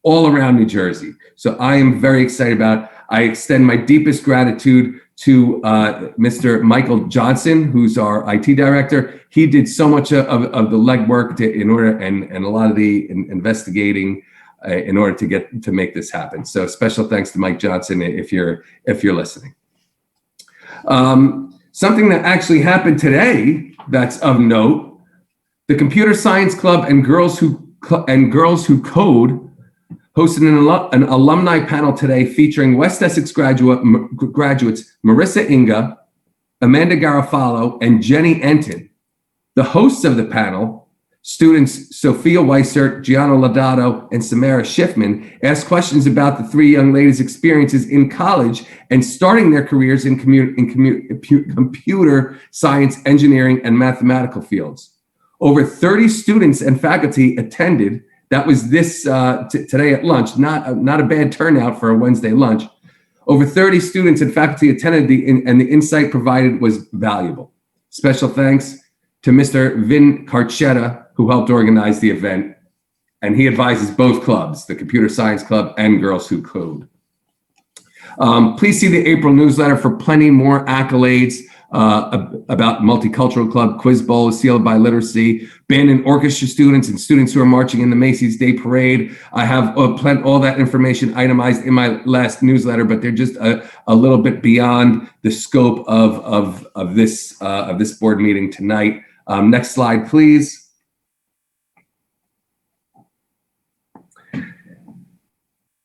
all around New Jersey. So I am very excited about it. I extend my deepest gratitude to Mr. Michael Johnson, who's our IT director. He did so much of the legwork and a lot of the investigating in order to make this happen. So special thanks to Mike Johnson if you're listening. Something that actually happened today that's of note: the Computer Science Club and Girls Who Code hosted an alumni panel today featuring West Essex graduates Marissa Inga, Amanda Garofalo, and Jenny Enton. The hosts of the panel, students Sophia Weissert, Gianna Lodato, and Samara Schiffman, asked questions about the three young ladies' experiences in college and starting their careers in computer science, engineering, and mathematical fields. Over 30 students and faculty attended. That was this today at lunch, not a bad turnout for a Wednesday lunch. Over 30 students and faculty attended, and the insight provided was valuable. Special thanks to Mr. Vin Carchetta, who helped organize the event, and he advises both clubs, the Computer Science Club and Girls Who Code. Please see the April newsletter for plenty more accolades about Multicultural Club, Quiz Bowl, Sealed by Literacy, band and orchestra students, and students who are marching in the Macy's Day Parade. I have all that information itemized in my last newsletter, but they're just a little bit beyond the scope of this board meeting tonight. Next slide, please.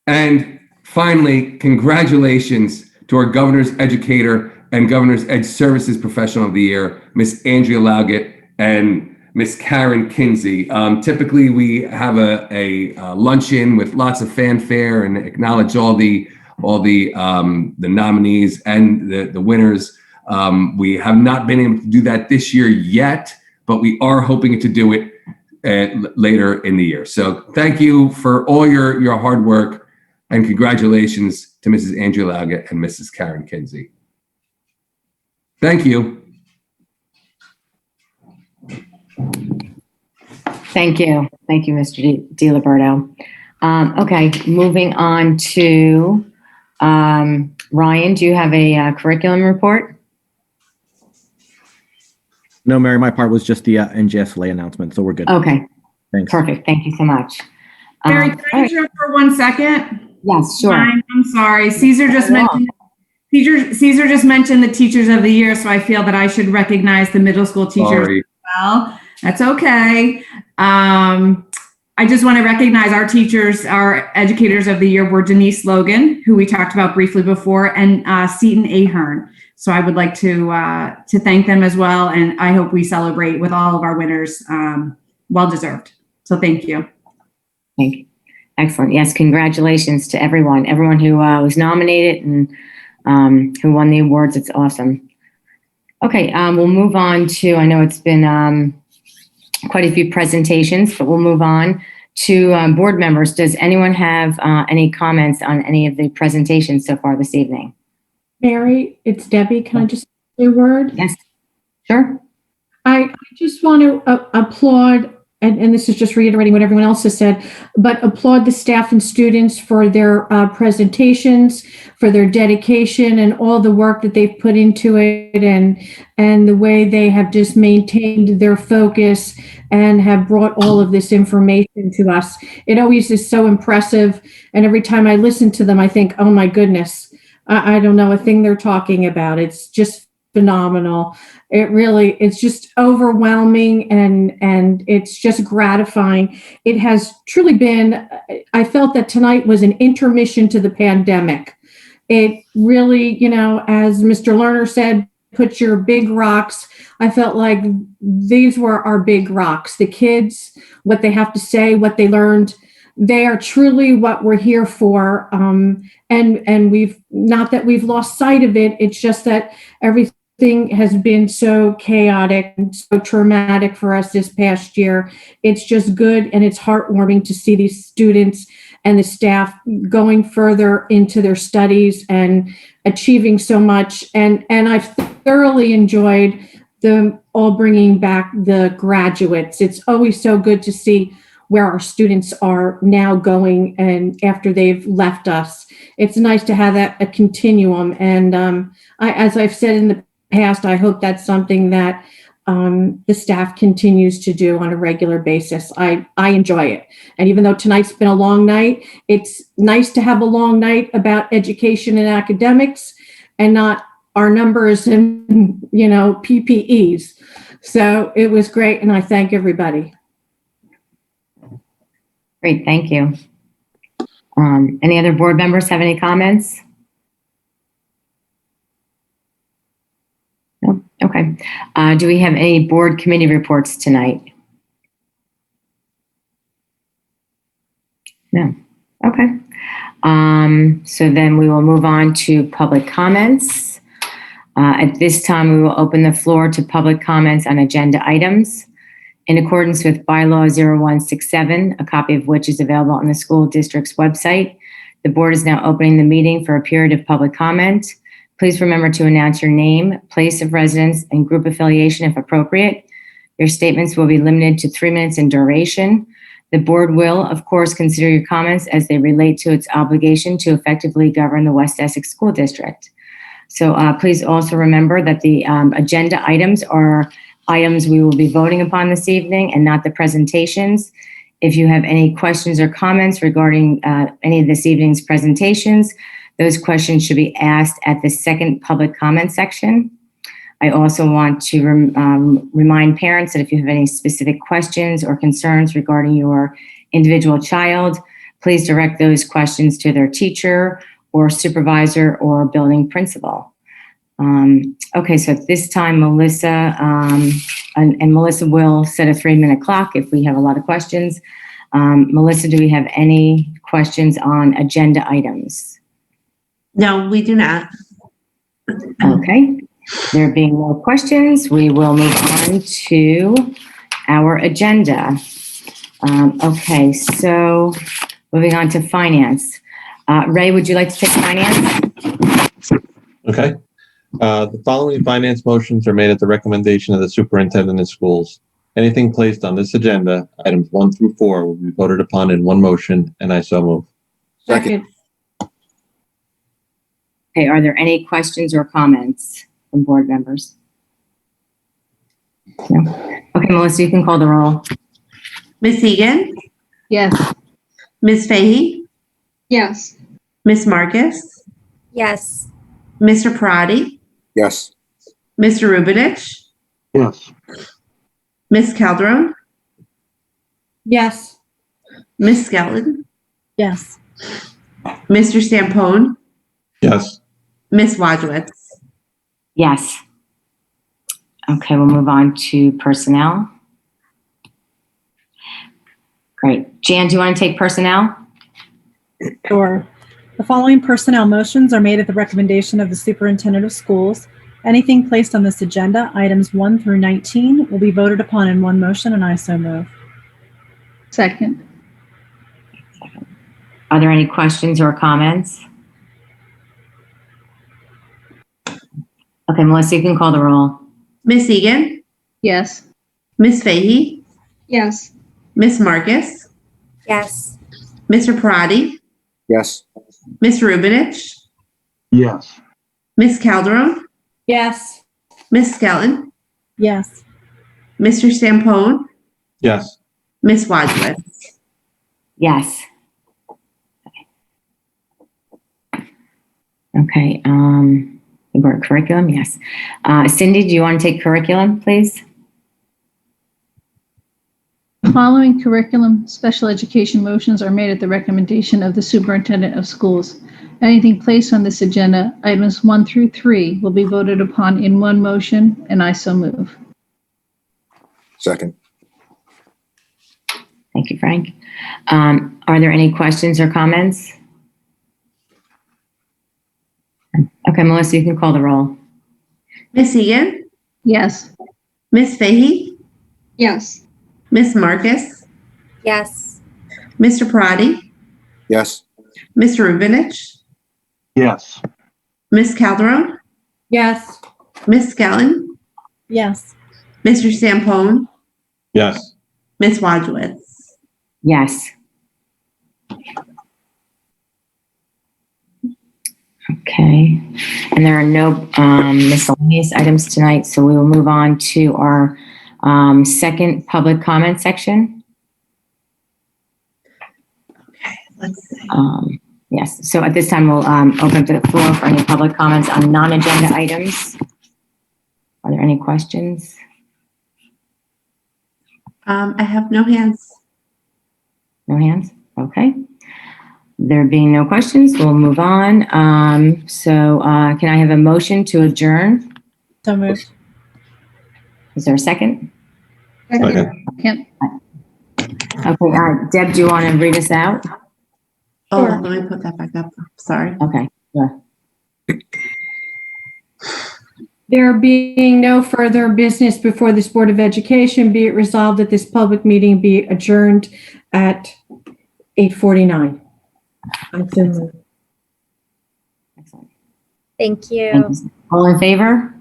And finally, congratulations to our Governor's Educator and Governor's Ed Services Professional of the Year, Miss Andrea Lauget and Miss Karen Kinsey. Typically, we have a luncheon with lots of fanfare and acknowledge all the nominees and the winners. We have not been able to do that this year yet, but we are hoping to do it later in the year. So thank you for all your hard work, and congratulations to Mrs. Andrea Lauget and Mrs. Karen Kinsey. Thank you. Thank you. Thank you, Mr. DiLiberto. Okay, moving on to Ryan, do you have a curriculum report? No, Mary, my part was just the NJSLA announcement, so we're good. Okay. Thanks. Perfect. Thank you so much. Mary, can I interrupt for 1 second? Yes, sure. I'm sorry. Caesar just mentioned the teachers of the year, so I feel that I should recognize the middle school teachers as well. That's okay. I just want to recognize our teachers, our educators of the year were Denise Logan, who we talked about briefly before, and Seton Ahern. So I would like to thank them as well, and I hope we celebrate with all of our winners. Well deserved. So thank you. Thank you. Excellent. Yes, congratulations to everyone who was nominated and who won the awards. It's awesome. Okay, we'll move on to, I know it's been quite a few presentations, but we'll move on to board members. Does anyone have any comments on any of the presentations so far this evening? Mary, it's Debbie. Can I just say a word? Yes, sure. I just want to applaud, and this is just reiterating what everyone else has said, but applaud the staff and students for their presentations, for their dedication and all the work that they've put into it, and the way they have just maintained their focus and have brought all of this information to us. It always is so impressive, and every time I listen to them, I think, oh my goodness, I don't know a thing they're talking about. It's just phenomenal. It's just overwhelming, and it's just gratifying. It has truly been, I felt that tonight was an intermission to the pandemic. It really, as Mr. Lerner said, put your big rocks. I felt like these were our big rocks. The kids, what they have to say, what they learned, they are truly what we're here for. And we've, not that we've lost sight of it, it's just that everything has been so chaotic and so traumatic for us this past year. It's just good, and it's heartwarming to see these students and the staff going further into their studies and achieving so much. And I've thoroughly enjoyed them all bringing back the graduates. It's always so good to see where our students are now going, and after they've left us. It's nice to have that a continuum. And as I've said in the past, I hope that's something that the staff continues to do on a regular basis. I enjoy it. And even though tonight's been a long night, it's nice to have a long night about education and academics and not our numbers and, PPEs. So it was great, and I thank everybody. Great, thank you. Any other board members have any comments? No. Okay. Do we have any board committee reports tonight? No. Okay. So then we will move on to public comments. At this time, we will open the floor to public comments on agenda items. In accordance with bylaw 0167, a copy of which is available on the school district's website, the board is now opening the meeting for a period of public comment. Please remember to announce your name, place of residence, and group affiliation if appropriate. Your statements will be limited to 3 minutes in duration. The board will, of course, consider your comments as they relate to its obligation to effectively govern the West Essex School District. So please also remember that the agenda items are items we will be voting upon this evening and not the presentations. If you have any questions or comments regarding any of this evening's presentations, those questions should be asked at the second public comment section. I also want to remind parents that if you have any specific questions or concerns regarding your individual child, please direct those questions to their teacher or supervisor or building principal. Okay, so at this time, Melissa, and Melissa will set a 3-minute clock if we have a lot of questions. Melissa, do we have any questions on agenda items? No, we do not. Okay, there being no questions, we will move on to our agenda. Okay, so moving on to finance. Ray, would you like to take finance? Okay. The following finance motions are made at the recommendation of the superintendent of schools. Anything placed on this agenda, items 1 through 4, will be voted upon in one motion, and I so move. Second. Okay, are there any questions or comments from board members? No. Okay, Melissa, you can call the roll. Ms. Egan? Yes. Ms. Fahey? Yes. Ms. Marcus? Yes. Mr. Parati? Yes. Mr. Rubinich? Yes. Ms. Calderon? Yes. Ms. Skelton? Yes. Mr. Stampone? Yes. Ms. Wojcicki? Yes. Okay, we'll move on to personnel. Great. Jan, do you want to take personnel? Sure. The following personnel motions are made at the recommendation of the superintendent of schools. Anything placed on this agenda, items 1 through 19, will be voted upon in one motion, and I so move. Second. Are there any questions or comments? Okay, Melissa, you can call the roll. Ms. Egan? Yes. Ms. Fahey? Yes. Ms. Marcus? Yes. Mr. Parati? Yes. Mr. Rubinich? Yes. Ms. Calderon? Yes. Ms. Skelton? Yes. Mr. Stampone? Yes. Ms. Wojcicki? Yes. Okay, we're curriculum, yes. Cindy, do you want to take curriculum, please? The following curriculum special education motions are made at the recommendation of the superintendent of schools. Anything placed on this agenda, items 1 through 3, will be voted upon in one motion, and I so move. Second. Thank you, Frank. Are there any questions or comments? Okay, Melissa, you can call the roll. Ms. Egan? Yes. Ms. Fahey? Yes. Ms. Marcus? Yes. Mr. Parati? Yes. Mr. Rubinich? Yes. Ms. Calderon? Yes. Ms. Skelton? Yes. Mr. Stampone? Yes. Ms. Wojcicki? Yes. Okay, and there are no miscellaneous items tonight, so we will move on to our second public comment section. Okay, let's see. Yes, so at this time, we'll open to the floor for any public comments on non-agenda items. Are there any questions? I have no hands. No hands? Okay. There being no questions, we'll move on. Can I have a motion to adjourn? So moved. Is there a second? Second. Can't. Okay, Deb, do you want to read us out? Oh, Sure. let me put that back up. Sorry. Okay, sure. There being no further business before this Board of Education, be it resolved that this public meeting be adjourned at 8:49. Excellent. Thank you. Thank you. All in favor?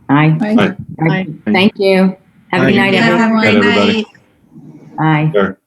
Aye. Aye. Aye. Thank you. Have a good Aye. night, Yeah, everyone. have a great Good night, everybody. night. Bye. Sure.